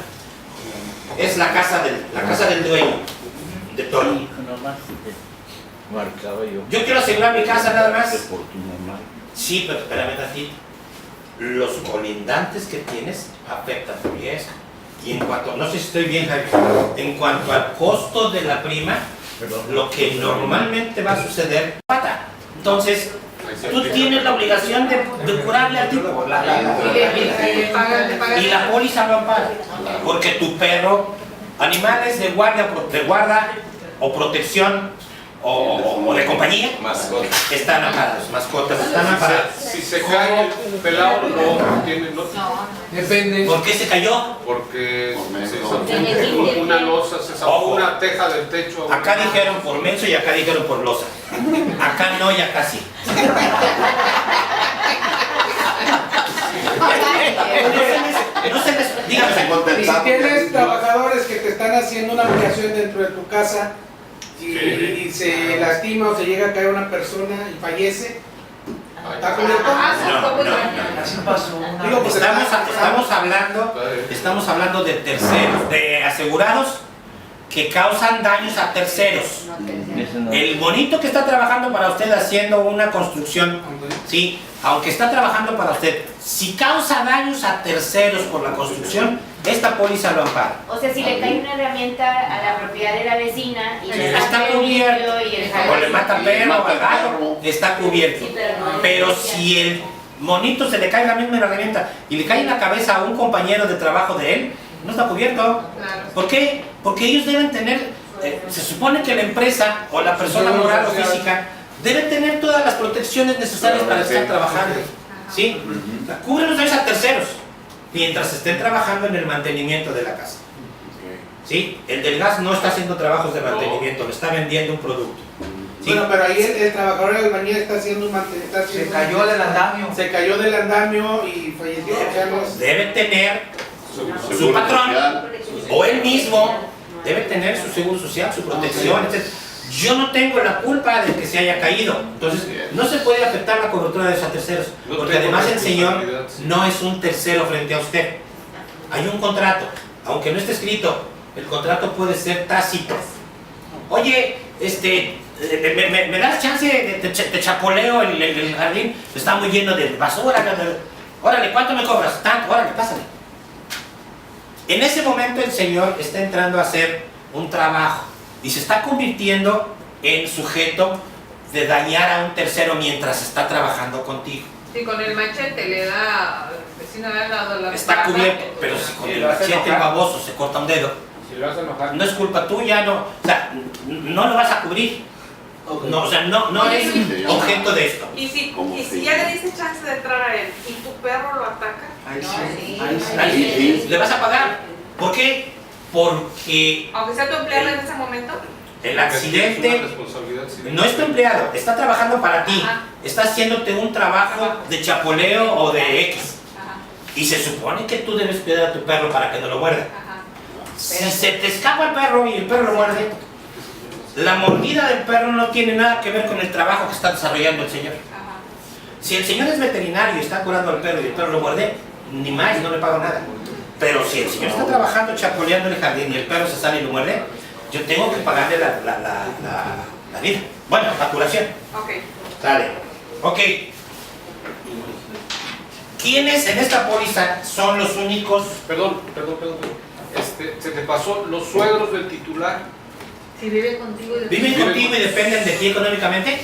Es la casa del dueño de todo. Yo quiero asegurar mi casa nada más. Sí, pero espérame tantito. Los colindantes que tienes afectan tu riesgo. Y en cuanto, no sé si estoy bien, Jaime, en cuanto al costo de la prima, lo que normalmente va a suceder, entonces tú tienes la obligación de curarle al tipo y la póliza lo ampara, porque tu perro, animales de guarda o protección o de compañía, están amparados, mascotas están amparadas. Si se cae el pelado, no tiene. Depende. ¿Por qué se cayó? Porque una losa, se sacó una teja del techo. Acá dijeron por menso y acá dijeron por losa. Acá no y acá sí. Y si tienes trabajadores que te están haciendo una ampliación dentro de tu casa y se lastima o se llega a caer una persona y fallece, ¿está cubierto? Así pasó. Digo, pues estamos hablando de terceros, de asegurados que causan daños a terceros. El bonito que está trabajando para usted haciendo una construcción, sí, aunque está trabajando para usted, si causa daños a terceros por la construcción, esta póliza lo ampara. O sea, si le cae una herramienta a la propiedad de la vecina y está cubierto, o le mata perro o al gato, está cubierto. Pero si el monito se le cae la misma herramienta y le cae en la cabeza a un compañero de trabajo de él, no está cubierto. ¿Por qué? Porque ellos deben tener, se supone que la empresa o la persona moral o física debe tener todas las protecciones necesarias para estar trabajando. ¿Sí? Cubren los daños a terceros mientras estén trabajando en el mantenimiento de la casa. ¿Sí? El del gas no está haciendo trabajos de mantenimiento, le está vendiendo un producto. ¿Sí? Bueno, pero ahí el trabajador de albañil está haciendo un mantenimiento. Se cayó del andamio. Se cayó del andamio y falleció. Debe tener su patrón o él mismo debe tener su seguro social, su protección, etc. Yo no tengo la culpa de que se haya caído, entonces no se puede afectar la cobertura de esos terceros, porque además el señor no es un tercero frente a usted. Hay un contrato, aunque no esté escrito, el contrato puede ser tácito. Oye, ¿me das chance de chapoleo el jardín? Está muy lleno de basura. Órale, ¿cuánto me cobras? Tanto, órale, pásale. En ese momento el señor está entrando a hacer un trabajo y se está convirtiendo en sujeto de dañar a un tercero mientras está trabajando contigo. Si con el machete le da, el vecino le ha dado la está cubierto, pero si con el machete el baboso se corta un dedo, si lo hace enojar, no es culpa tuya, no, o sea, no lo vas a cubrir. No, o sea, no es objeto de esto. Y si ya le diste chance de entrar a él y tu perro lo ataca, Ahí le vas a pagar. ¿Por qué? Porque aunque sea tu empleado en ese momento, el accidente no es tu empleado, está trabajando para ti, está haciéndote un trabajo de chapoleo o de X. Y se supone que tú debes cuidar a tu perro para que no lo muerda. Si se te escapa el perro y el perro lo muerde, la mordida del perro no tiene nada que ver con el trabajo que está desarrollando el señor. Si el señor es veterinario y está curando al perro y el perro lo muerde, ni más, no le pago nada. Pero si el señor está trabajando chapoleando en el jardín y el perro se sale y lo muerde, yo tengo que pagarle la vida. Bueno, la curación. Ok. Sale. Ok. ¿Quiénes en esta póliza son los únicos? Perdón. Se te pasó los suegros del titular. Si viven contigo y ¿Viven contigo y dependen de ti económicamente?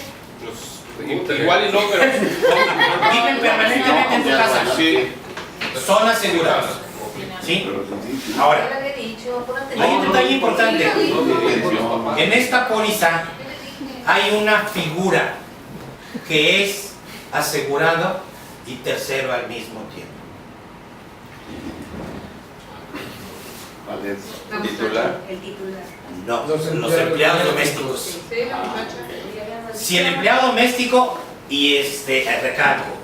Igual y no, pero... ¿Viven permanentemente en tu casa? Sí. Son asegurados. ¿Sí? Ahora, hay un detalle importante. En esta póliza hay una figura que es asegurado y tercero al mismo tiempo. ¿Titular? El titular. No, los empleados domésticos. Si el empleado doméstico y recalco,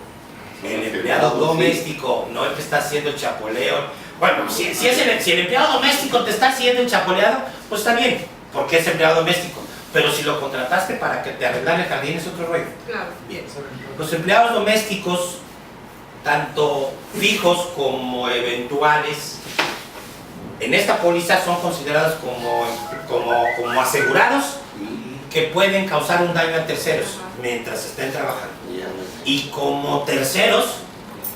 el empleado doméstico no es que está haciendo el chapoleo. Bueno, si el empleado doméstico te está haciendo el chapoleado, pues está bien, porque es empleado doméstico. Pero si lo contrataste para que te arreglara el jardín es otro rollo. Claro. Bien. Los empleados domésticos, tanto fijos como eventuales, en esta póliza son considerados como asegurados que pueden causar un daño a terceros mientras estén trabajando. Y como terceros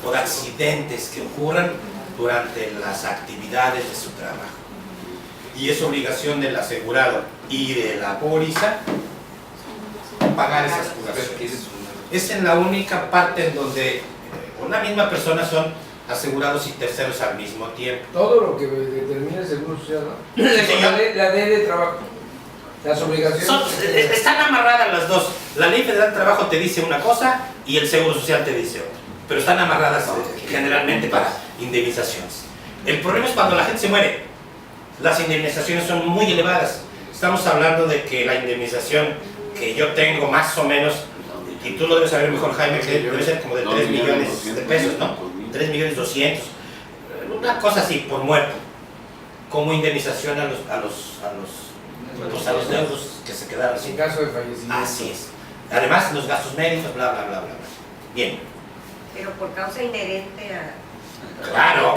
por accidentes que ocurran durante las actividades de su trabajo. Y es obligación del asegurado y de la póliza pagar esas curaciones. Es en la única parte en donde una misma persona son asegurados y terceros al mismo tiempo. Todo lo que determina el Seguro Social, ¿no? La ley de trabajo, las obligaciones. Están amarradas las dos. La Ley Federal de Trabajo te dice una cosa y el Seguro Social te dice otra. Pero están amarradas generalmente para indemnizaciones. El problema es cuando la gente se muere. Las indemnizaciones son muy elevadas. Estamos hablando de que la indemnización que yo tengo más o menos, y tú lo debes saber mejor, Jaime, que debe ser como de 3 millones de pesos, ¿no? 3 millones 200, una cosa así, por muerto, como indemnización a los deudos que se quedaron en caso de fallecimiento. Así es. Además, los gastos médicos, bla, bla, bla, bla. Bien. Pero por causa inherente a... Claro.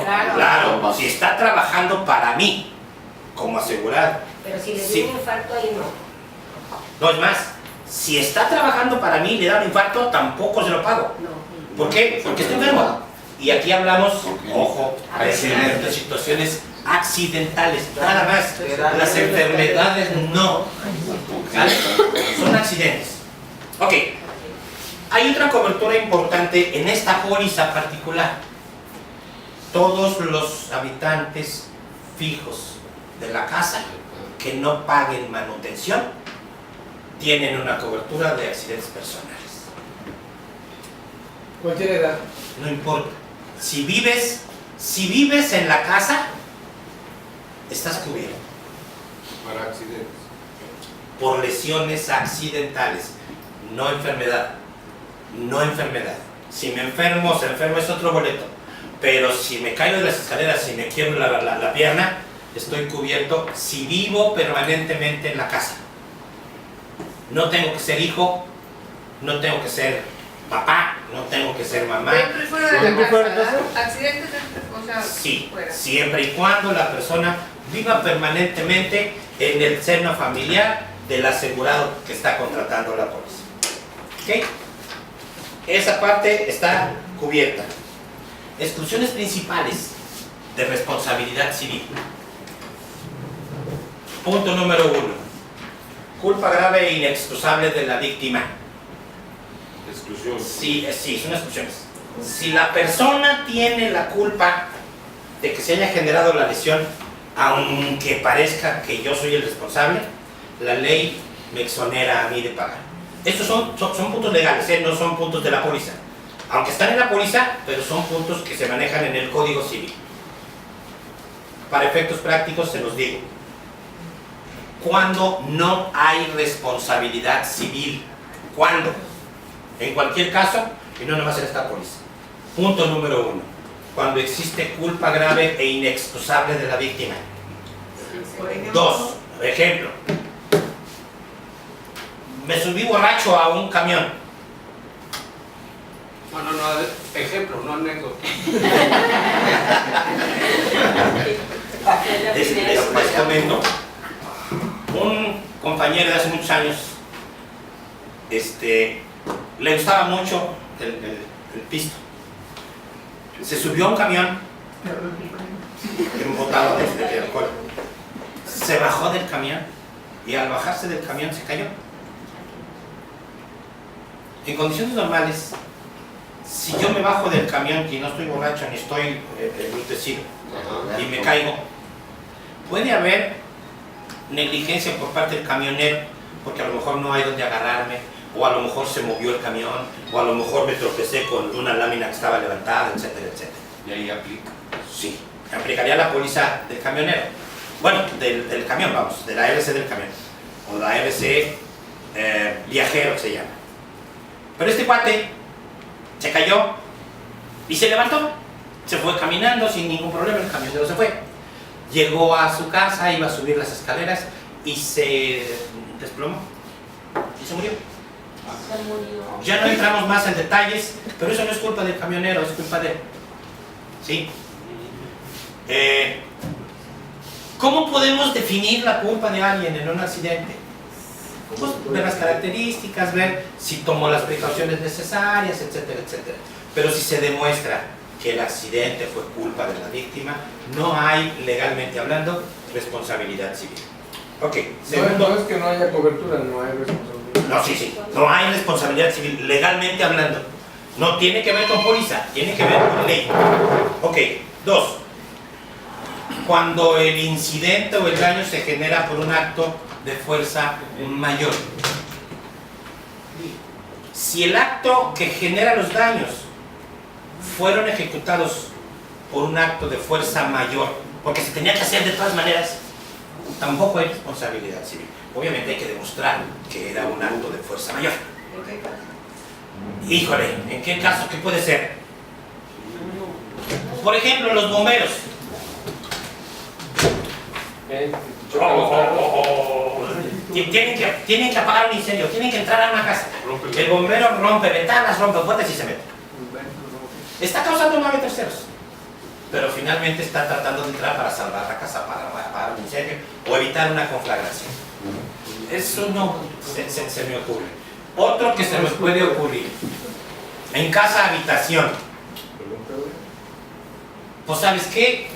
Si está trabajando para mí, como asegurado. Pero si le dio un infarto, ahí no. No, es más, si está trabajando para mí y le da un infarto, tampoco se lo pago. ¿Por qué? Porque estoy enfermo. Y aquí hablamos, ojo, de situaciones accidentales, nada más. Las enfermedades no. ¿Sale? Son accidentes. Ok. Hay otra cobertura importante en esta póliza particular. Todos los habitantes fijos de la casa que no paguen manutención tienen una cobertura de accidentes personales. Cualquier edad. No importa. Si vives en la casa, estás cubierto. Para accidentes. Por lesiones accidentales, no enfermedad. No enfermedad. Si me enfermo, es otro boleto. Pero si me caigo de las escaleras y me quiebro la pierna, estoy cubierto si vivo permanentemente en la casa. No tengo que ser hijo, no tengo que ser papá, no tengo que ser mamá. Dentro y fuera de la casa, accidentes, o sea, sí, fuera. Siempre y cuando la persona viva permanentemente en el seno familiar del asegurado que está contratando la póliza. ¿Ok? Esa parte está cubierta. Exclusiones principales de responsabilidad civil. Punto número 1. Culpa grave e inexcusable de la víctima. Exclusión. Sí, son exclusiones. Si la persona tiene la culpa de que se haya generado la lesión, aunque parezca que yo soy el responsable, la ley me exonera a mí de pagar. Estos son puntos legales, no son puntos de la póliza. Aunque están en la póliza, pero son puntos que se manejan en el Código Civil. Para efectos prácticos se los digo. Cuando no hay responsabilidad civil. ¿Cuándo? En cualquier caso, y no nomás en esta póliza. Punto número 1. Cuando existe culpa grave e inexcusable de la víctima. 2. Ejemplo. Me subí borracho a un camión. No, ejemplo, no anécdota. Les comento. Un compañero de hace muchos años, le gustaba mucho el pisto. Se subió a un camión embotado de alcohol. Se bajó del camión y al bajarse del camión se cayó. En condiciones normales, si yo me bajo del camión y no estoy borracho ni estoy embrutecido y me caigo, puede haber negligencia por parte del camionero, porque a lo mejor no hay donde agarrarme, o a lo mejor se movió el camión, o a lo mejor me tropecé con una lámina que estaba levantada, etcétera, etcétera. ¿Y ahí aplica? Sí, aplicaría la póliza del camionero. Bueno, del camión, vamos, de la RC del camión, o la RC viajero que se llama. Pero este cuate se cayó y se levantó, se fue caminando sin ningún problema, el camionero se fue. Llegó a su casa, iba a subir las escaleras y se desplomó y se murió. Ya no entramos más en detalles, pero eso no es culpa del camionero, es culpa de él. ¿Sí? ¿Cómo podemos definir la culpa de alguien en un accidente? Pues ver las características, ver si tomó las precauciones necesarias, etcétera, etcétera. Pero si se demuestra que el accidente fue culpa de la víctima, no hay, legalmente hablando, responsabilidad civil. Ok, segundo. No es que no haya cobertura, no hay responsabilidad. No, sí, no hay responsabilidad civil, legalmente hablando. No tiene que ver con póliza, tiene que ver con ley. Ok, 2. Cuando el incidente o el daño se genera por un acto de fuerza mayor. Si el acto que genera los daños fueron ejecutados por un acto de fuerza mayor, porque se tenía que hacer de todas maneras, tampoco hay responsabilidad civil. Obviamente hay que demostrar que era un acto de fuerza mayor. Híjole, ¿en qué caso? ¿Qué puede ser? Por ejemplo, los bomberos. Tienen que apagar un incendio, tienen que entrar a una casa. El bombero rompe ventanas, rompe puertas y se mete. Está causando mal a terceros, pero finalmente está tratando de entrar para salvar la casa, para apagar un incendio o evitar una conflagración. Eso no se me ocurre. Otro que se me puede ocurrir, en casa habitación. Pues ¿sabes qué?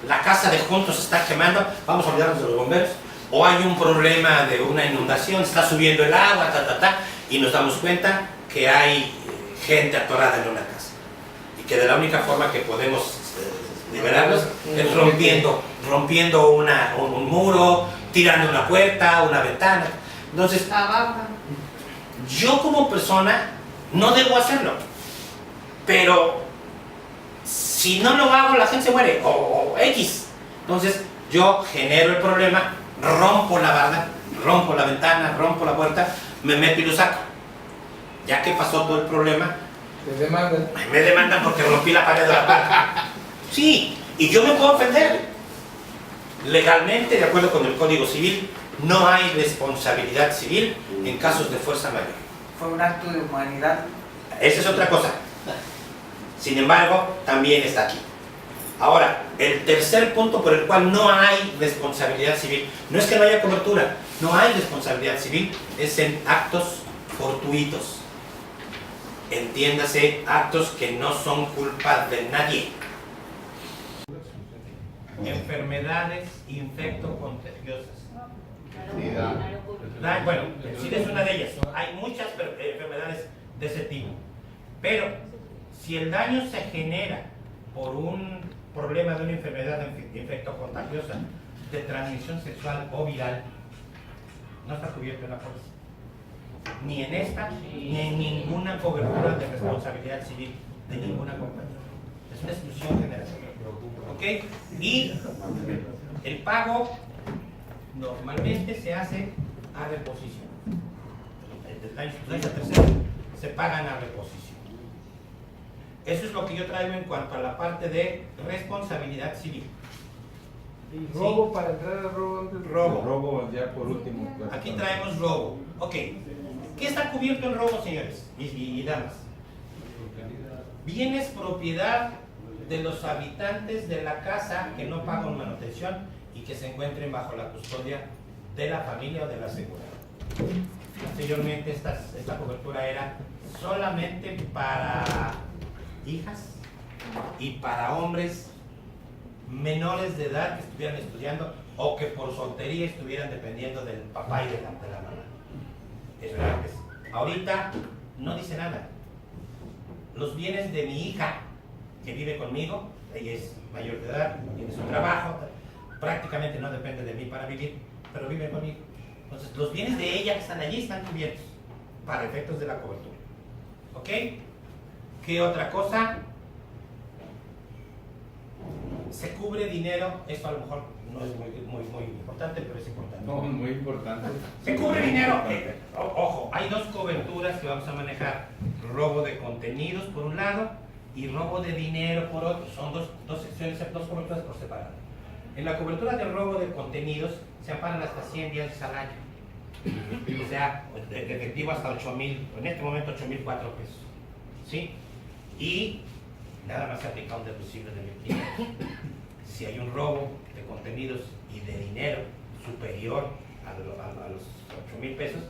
La casa de juntos se está quemando, vamos a olvidarnos de los bomberos, o hay un problema de una inundación, está subiendo el agua, y nos damos cuenta que hay gente atorada en una casa y que de la única forma que podemos liberarlos es rompiendo un muro, tirando una puerta, una ventana. Entonces, yo como persona no debo hacerlo, pero si no lo hago, la gente se muere, o X. Entonces, yo genero el problema, rompo la barda, rompo la ventana, rompo la puerta, me meto y lo saco. Ya que pasó todo el problema, me demandan porque rompí la pared de la puerta. Sí, y yo me puedo ofender. Legalmente, de acuerdo con el Código Civil, no hay responsabilidad civil en casos de fuerza mayor. Fue un acto de humanidad. Esa es otra cosa. Sin embargo, también está aquí. Ahora, el tercer punto por el cual no hay responsabilidad civil, no es que no haya cobertura, no hay responsabilidad civil, es en actos fortuitos. Entiéndase, actos que no son culpa de nadie. Enfermedades infectocontagiosas. Bueno, el SIDA es una de ellas. Hay muchas enfermedades de ese tipo. Pero si el daño se genera por un problema de una enfermedad infectocontagiosa de transmisión sexual o viral, no está cubierto en la póliza. Ni en esta, ni en ninguna cobertura de responsabilidad civil de ninguna compañía. Es una exclusión general. ¿Ok? Y el pago normalmente se hace a reposición. Los daños a terceros se pagan a reposición. Eso es lo que yo traigo en cuanto a la parte de responsabilidad civil. ¿Y robo para entrar al robo antes? Robo ya por último. Aquí traemos robo. Ok. ¿Qué está cubierto en robo, señores y damas? Bienes propiedad de los habitantes de la casa que no pagan manutención y que se encuentren bajo la custodia de la familia o del asegurado. Anteriormente esta cobertura era solamente para hijas y para hombres menores de edad que estuvieran estudiando o que por soltería estuvieran dependiendo del papá y de la mamá. Eso era antes. Ahorita no dice nada. Los bienes de mi hija que vive conmigo, ella es mayor de edad, tiene su trabajo, prácticamente no depende de mí para vivir, pero vive conmigo. Entonces los bienes de ella que están allí están cubiertos para efectos de la cobertura. ¿Ok? ¿Qué otra cosa? Se cubre dinero, esto a lo mejor no es muy importante, pero es importante. No, muy importante. Se cubre dinero. Ojo, hay dos coberturas que vamos a manejar. Robo de contenidos por un lado y robo de dinero por otro. Son dos secciones, dos coberturas por separado. En la cobertura del robo de contenidos se amparan hasta 100 días de salario. O sea, de efectivo hasta 8,000, en este momento 8,004 pesos. ¿Sí? Y nada más se aplica un deducible de 1,500. Si hay un robo de contenidos y de dinero superior a los 8,000 pesos,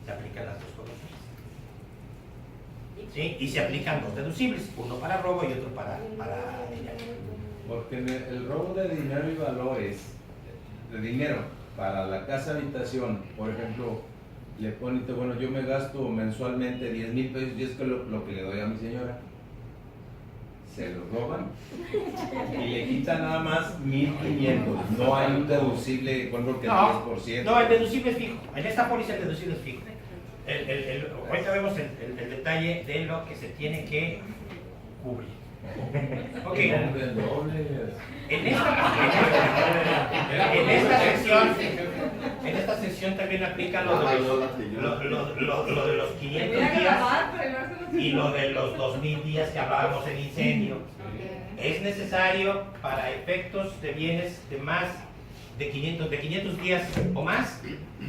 se aplican las dos coberturas. ¿Sí? Y se aplican dos deducibles, uno para robo y otro para dinero. Porque el robo de dinero y valores, de dinero para la casa habitación, por ejemplo, le ponen, bueno, yo me gasto mensualmente 10,000 pesos y es que lo que le doy a mi señora. Se lo roban y le quitan nada más 1,500. No hay un deducible, por ejemplo, que el 10%. No, el deducible es fijo. En esta póliza el deducible es fijo. Ahorita vemos el detalle de lo que se tiene que cubrir. Ok. En esta sección también aplica lo de los 500 días y lo de los 2,000 días que hablábamos en incendio. Es necesario para efectos de bienes de más de 500 días o más,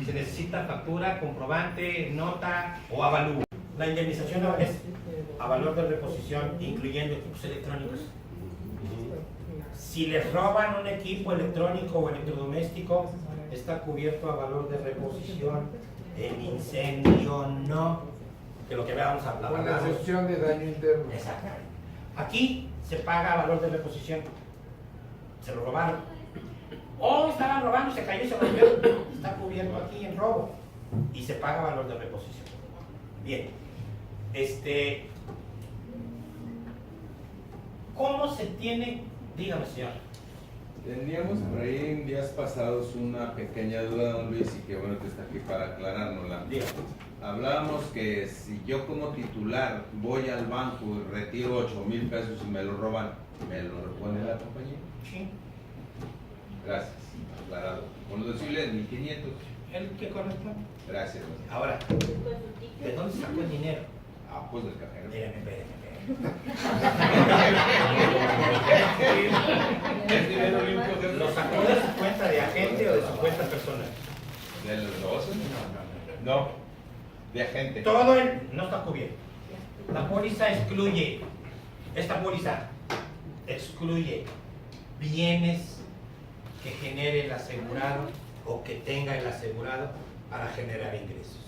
se necesita factura, comprobante, nota o avalúo. La indemnización es a valor de reposición, incluyendo equipos electrónicos. Si les roban un equipo electrónico o electrodoméstico, está cubierto a valor de reposición. El incendio no, que lo que veamos a con la excepción de daño interno. Exactamente. Aquí se paga a valor de reposición. Se lo robaron. O estaban robando, se cayó y se rompió. Está cubierto aquí en robo. Y se paga a valor de reposición. Bien. ¿Cómo se tiene? Dígame, señor. Teníamos por ahí en días pasados una pequeña duda, don Luis, y que bueno que está aquí para aclarárnosla. Hablábamos que si yo como titular voy al banco y retiro 8,000 pesos y me lo roban, ¿me lo repone la compañía? Sí. Gracias. Aclarado. Con lo deducible 1,500. ¿El que corresponde? Gracias. Ahora, ¿de dónde sacó el dinero? Ah, pues del cajero. Espérame. ¿Lo sacó de su cuenta de agente o de su cuenta personal? ¿De los dos? No, de agente. Todo no está cubierto. La póliza excluye, esta póliza excluye bienes que genere el asegurado o que tenga el asegurado para generar ingresos.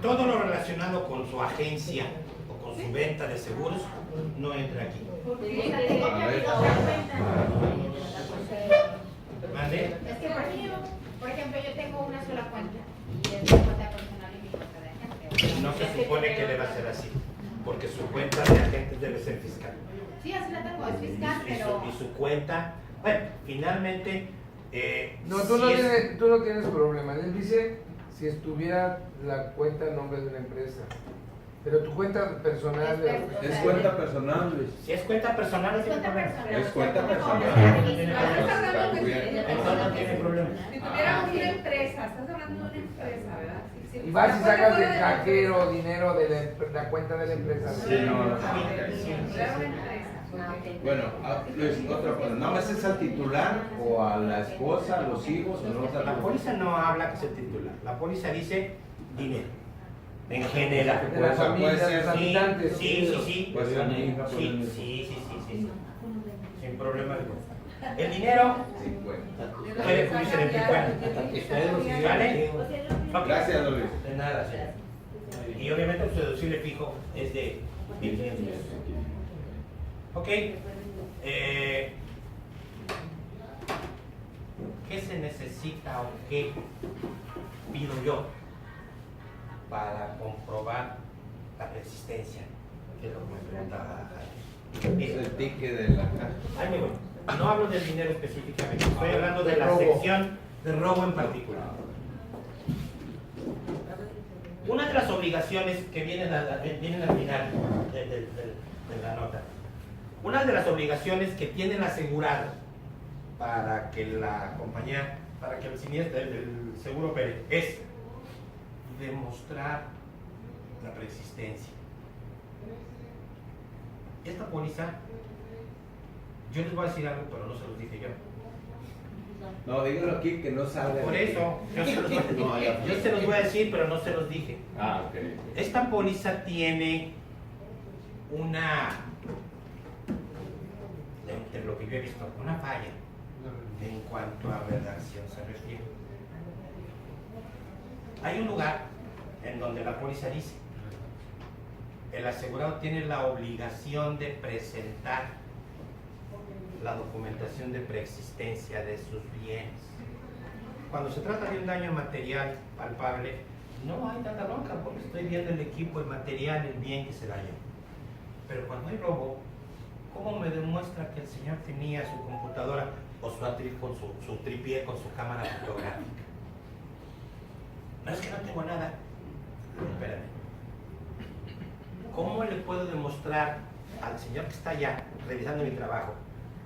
Todo lo relacionado con su agencia o con su venta de seguros no entra aquí. ¿Mande? Es que por ejemplo yo tengo una sola cuenta y es mi cuenta personal y mi cuenta de agente. No se supone que deba ser así, porque su cuenta de agente debe ser fiscal. Sí, así la tengo, es fiscal, pero... Y su cuenta, bueno, finalmente No, tú no tienes problema. Él dice si estuviera la cuenta en nombre de una empresa. Pero tu cuenta personal es cuenta personal, Luis. Si es cuenta personal, Es cuenta personal. Entonces no tiene problema. Si tuviera una empresa, estás hablando de una empresa, ¿verdad? y vas y sacas del cajero dinero de la cuenta de la empresa. Sí, no. Bueno, Luis, otra cosa. ¿Nada más es al titular o a la esposa, a los hijos? O no? La póliza no habla que es el titular. La póliza dice dinero. En general. De la familia, de los habitantes. Sí. Puede ser mi hija, Sí. Sin problema alguno. El dinero puede cubrirse de tu ¿vale? Gracias, Luis. De nada, señor. Y obviamente el deducible fijo es de 1.500 pesos. Ok. ¿Qué se necesita o qué pido yo para comprobar la persistencia? Que es lo que me preguntaba. El ticket de la caja. Ahí me voy. No hablo del dinero específicamente, estoy hablando de la sección de robo en particular. Una de las obligaciones que vienen al final de la nota, una de las obligaciones que tiene el asegurado para que la compañía, para que el siniestro, el seguro opere, es demostrar la persistencia. Esta póliza, yo les voy a decir algo, pero no se los dije yo. No, dígalo aquí que no salga. Por eso, yo se los voy a decir, pero no se los dije. Ah, ok. Esta póliza tiene una, de lo que yo he visto, una falla en cuanto a redacción se refiere. Hay un lugar en donde la póliza dice: el asegurado tiene la obligación de presentar la documentación de preexistencia de sus bienes. Cuando se trata de un daño material palpable, no hay tanta bronca porque estoy viendo el equipo, el material, el bien que se dañó. Pero cuando hay robo, ¿cómo me demuestra que el señor tenía su computadora o su tripié con su cámara fotográfica? No, es que no tengo nada. Espérame. ¿Cómo le puedo demostrar al señor que está allá revisando mi trabajo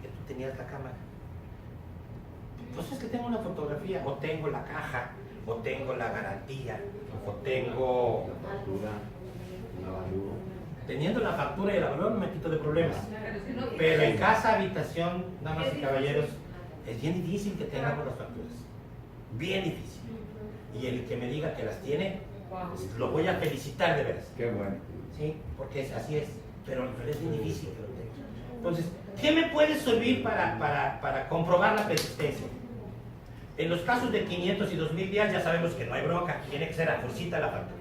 que tú tenías la cámara? Pues es que tengo una fotografía, o tengo la caja, o tengo la garantía, o tengo la factura, la valúa. Teniendo la factura y el valor no me quito de problemas. Pero en casa, habitación, damas y caballeros, es bien difícil que tengamos las facturas. Bien difícil. Y el que me diga que las tiene, lo voy a felicitar de veras. Qué bueno. Sí, porque así es. Pero es bien difícil que lo tenga. Entonces, ¿qué me puede servir para comprobar la persistencia? En los casos de 500 y 2000 días ya sabemos que no hay bronca, tiene que ser a fuercita la factura.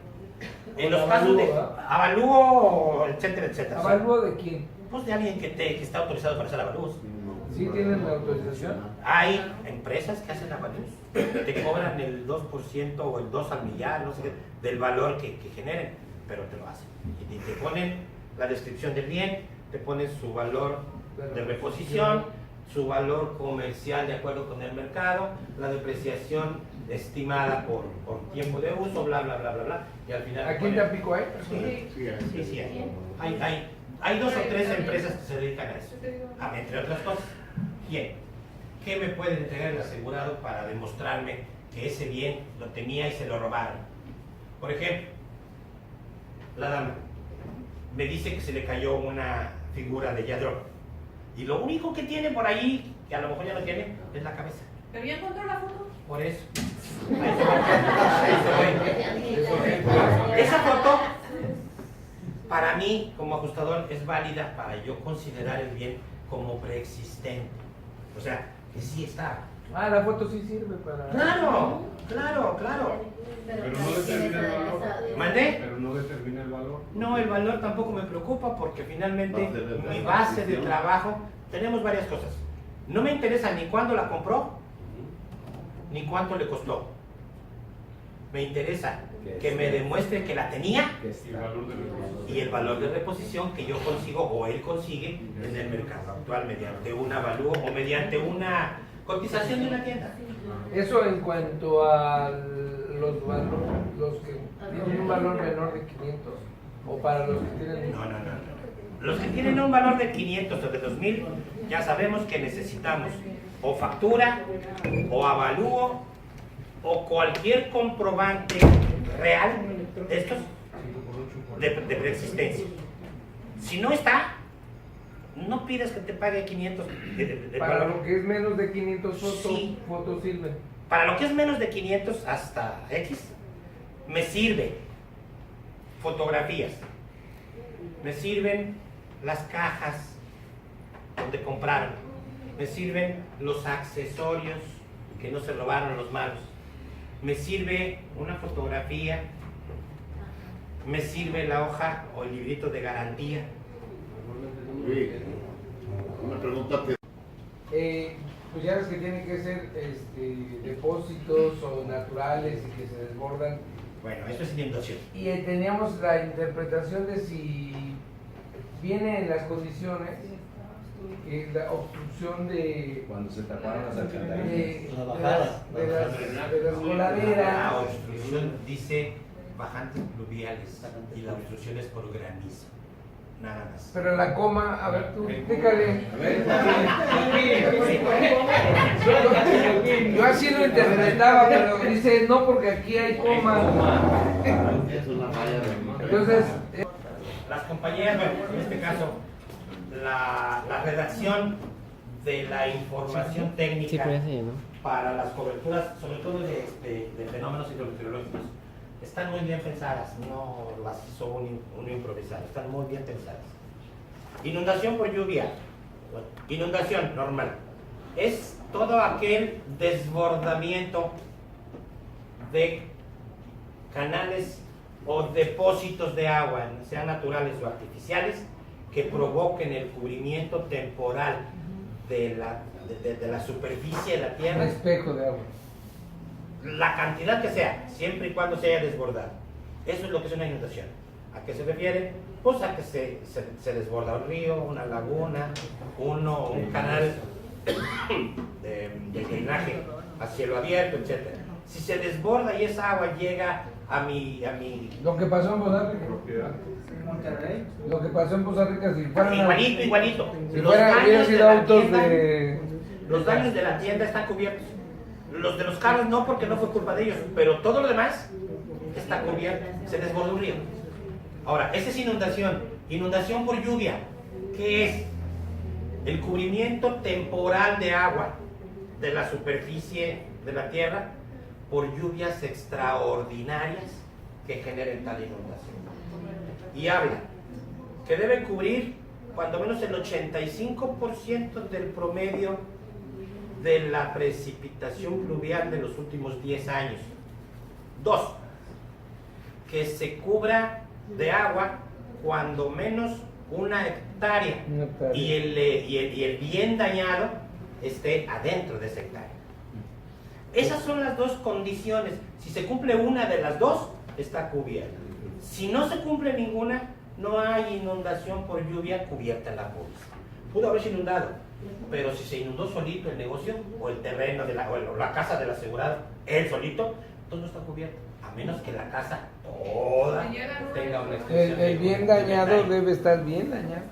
En los casos de avalúo, etcétera, etcétera. ¿Avalúo de quién? Pues de alguien que está autorizado para hacer avalúos. ¿Sí tienen la autorización? Hay empresas que hacen avalúos, te cobran el 2% o el 2 al millar, no sé qué, del valor que generen, pero te lo hacen. Y te ponen la descripción del bien, te ponen su valor de reposición, su valor comercial de acuerdo con el mercado, la depreciación estimada por tiempo de uso, bla, bla, bla, bla, bla. Y al final... ¿Aquí en Tampico hay? Sí, hay. Hay 2 o 3 empresas que se dedican a eso, entre otras cosas. Bien, ¿qué me puede entregar el asegurado para demostrarme que ese bien lo tenía y se lo robaron? Por ejemplo, la dama me dice que se le cayó una figura de Yadro y lo único que tiene por ahí, que a lo mejor ya no tiene, es la cabeza. ¿Pero ya encontró la foto? Por eso. Esa foto, para mí, como ajustador, es válida para yo considerar el bien como preexistente. O sea, que sí está. Ah, la foto sí sirve para... Claro. Pero no determina el valor. ¿Mandé? Pero no determina el valor. No, el valor tampoco me preocupa porque finalmente mi base de trabajo, tenemos varias cosas. No me interesa ni cuándo la compró, ni cuánto le costó. Me interesa que me demuestre que la tenía y el valor de reposición que yo consigo o él consigue en el mercado actual mediante un avalúo o mediante una Cotización de una tienda. Eso en cuanto a los que tienen un valor menor de 500 o para los que tienen... No. Los que tienen un valor de 500 o de 2000, ya sabemos que necesitamos o factura, o avalúo, o cualquier comprobante real de estos de preexistencia. Si no está, no pidas que te pague 500 para valor. lo que es menos de 500 Sí. fotos sirven. Para lo que es menos de 500 hasta X, me sirve fotografías, me sirven las cajas donde compraron, me sirven los accesorios que no se robaron los malos, me sirve una fotografía, me sirve la hoja o el librito de garantía. Una pregunta. Pues ya ves que tienen que ser depósitos o naturales y que se desbordan. Bueno, eso es inundación. Y teníamos la interpretación de si viene en las condiciones la obstrucción de... Cuando se taparon las de alcantarillas. las coladeras. La obstrucción dice bajantes pluviales y la obstrucción es por granizo. Nada más. Pero la coma, a ver tú, explícale. Yo así lo interpretaba, pero dice no porque aquí hay coma. Entonces, las compañías, bueno, en este caso, la redacción de la información técnica para las coberturas, sobre todo de fenómenos hidrometeorológicos, están muy bien pensadas, no las hizo uno improvisado, están muy bien pensadas. Inundación por lluvia, bueno, inundación normal, es todo aquel desbordamiento de canales o depósitos de agua, sean naturales o artificiales, que provoquen el cubrimiento temporal de la superficie de la tierra. un espejo de agua. La cantidad que sea, siempre y cuando se haya desbordado. Eso es lo que es una inundación. ¿A qué se refiere? Pues a que se desborda un río, una laguna, un canal de drenaje a cielo abierto, etc. Si se desborda y esa agua llega a mi... Lo que pasó en Poza Rica. Lo que pasó en Poza Rica, si fueran... Igualito. Si hubieran sido autos de... Los daños de la tienda están cubiertos. Los de los carros no, porque no fue culpa de ellos, pero todo lo demás está cubierto. Se desbordó un río. Ahora, esa es inundación. Inundación por lluvia. ¿Qué es? El cubrimiento temporal de agua de la superficie de la tierra por lluvias extraordinarias que generen tal inundación. Y habla que debe cubrir cuando menos el 85% del promedio de la precipitación pluvial de los últimos 10 años. 2. Que se cubra de agua cuando menos una hectárea y el bien dañado esté adentro de esa hectárea. Esas son las dos condiciones. Si se cumple una de las dos, está cubierta. Si no se cumple ninguna, no hay inundación por lluvia cubierta en la póliza. Pudo haberse inundado, pero si se inundó solito el negocio o el terreno o la casa del asegurado, él solito, todo no está cubierto, a menos que la casa toda tenga una extensión. El bien dañado debe estar bien dañado.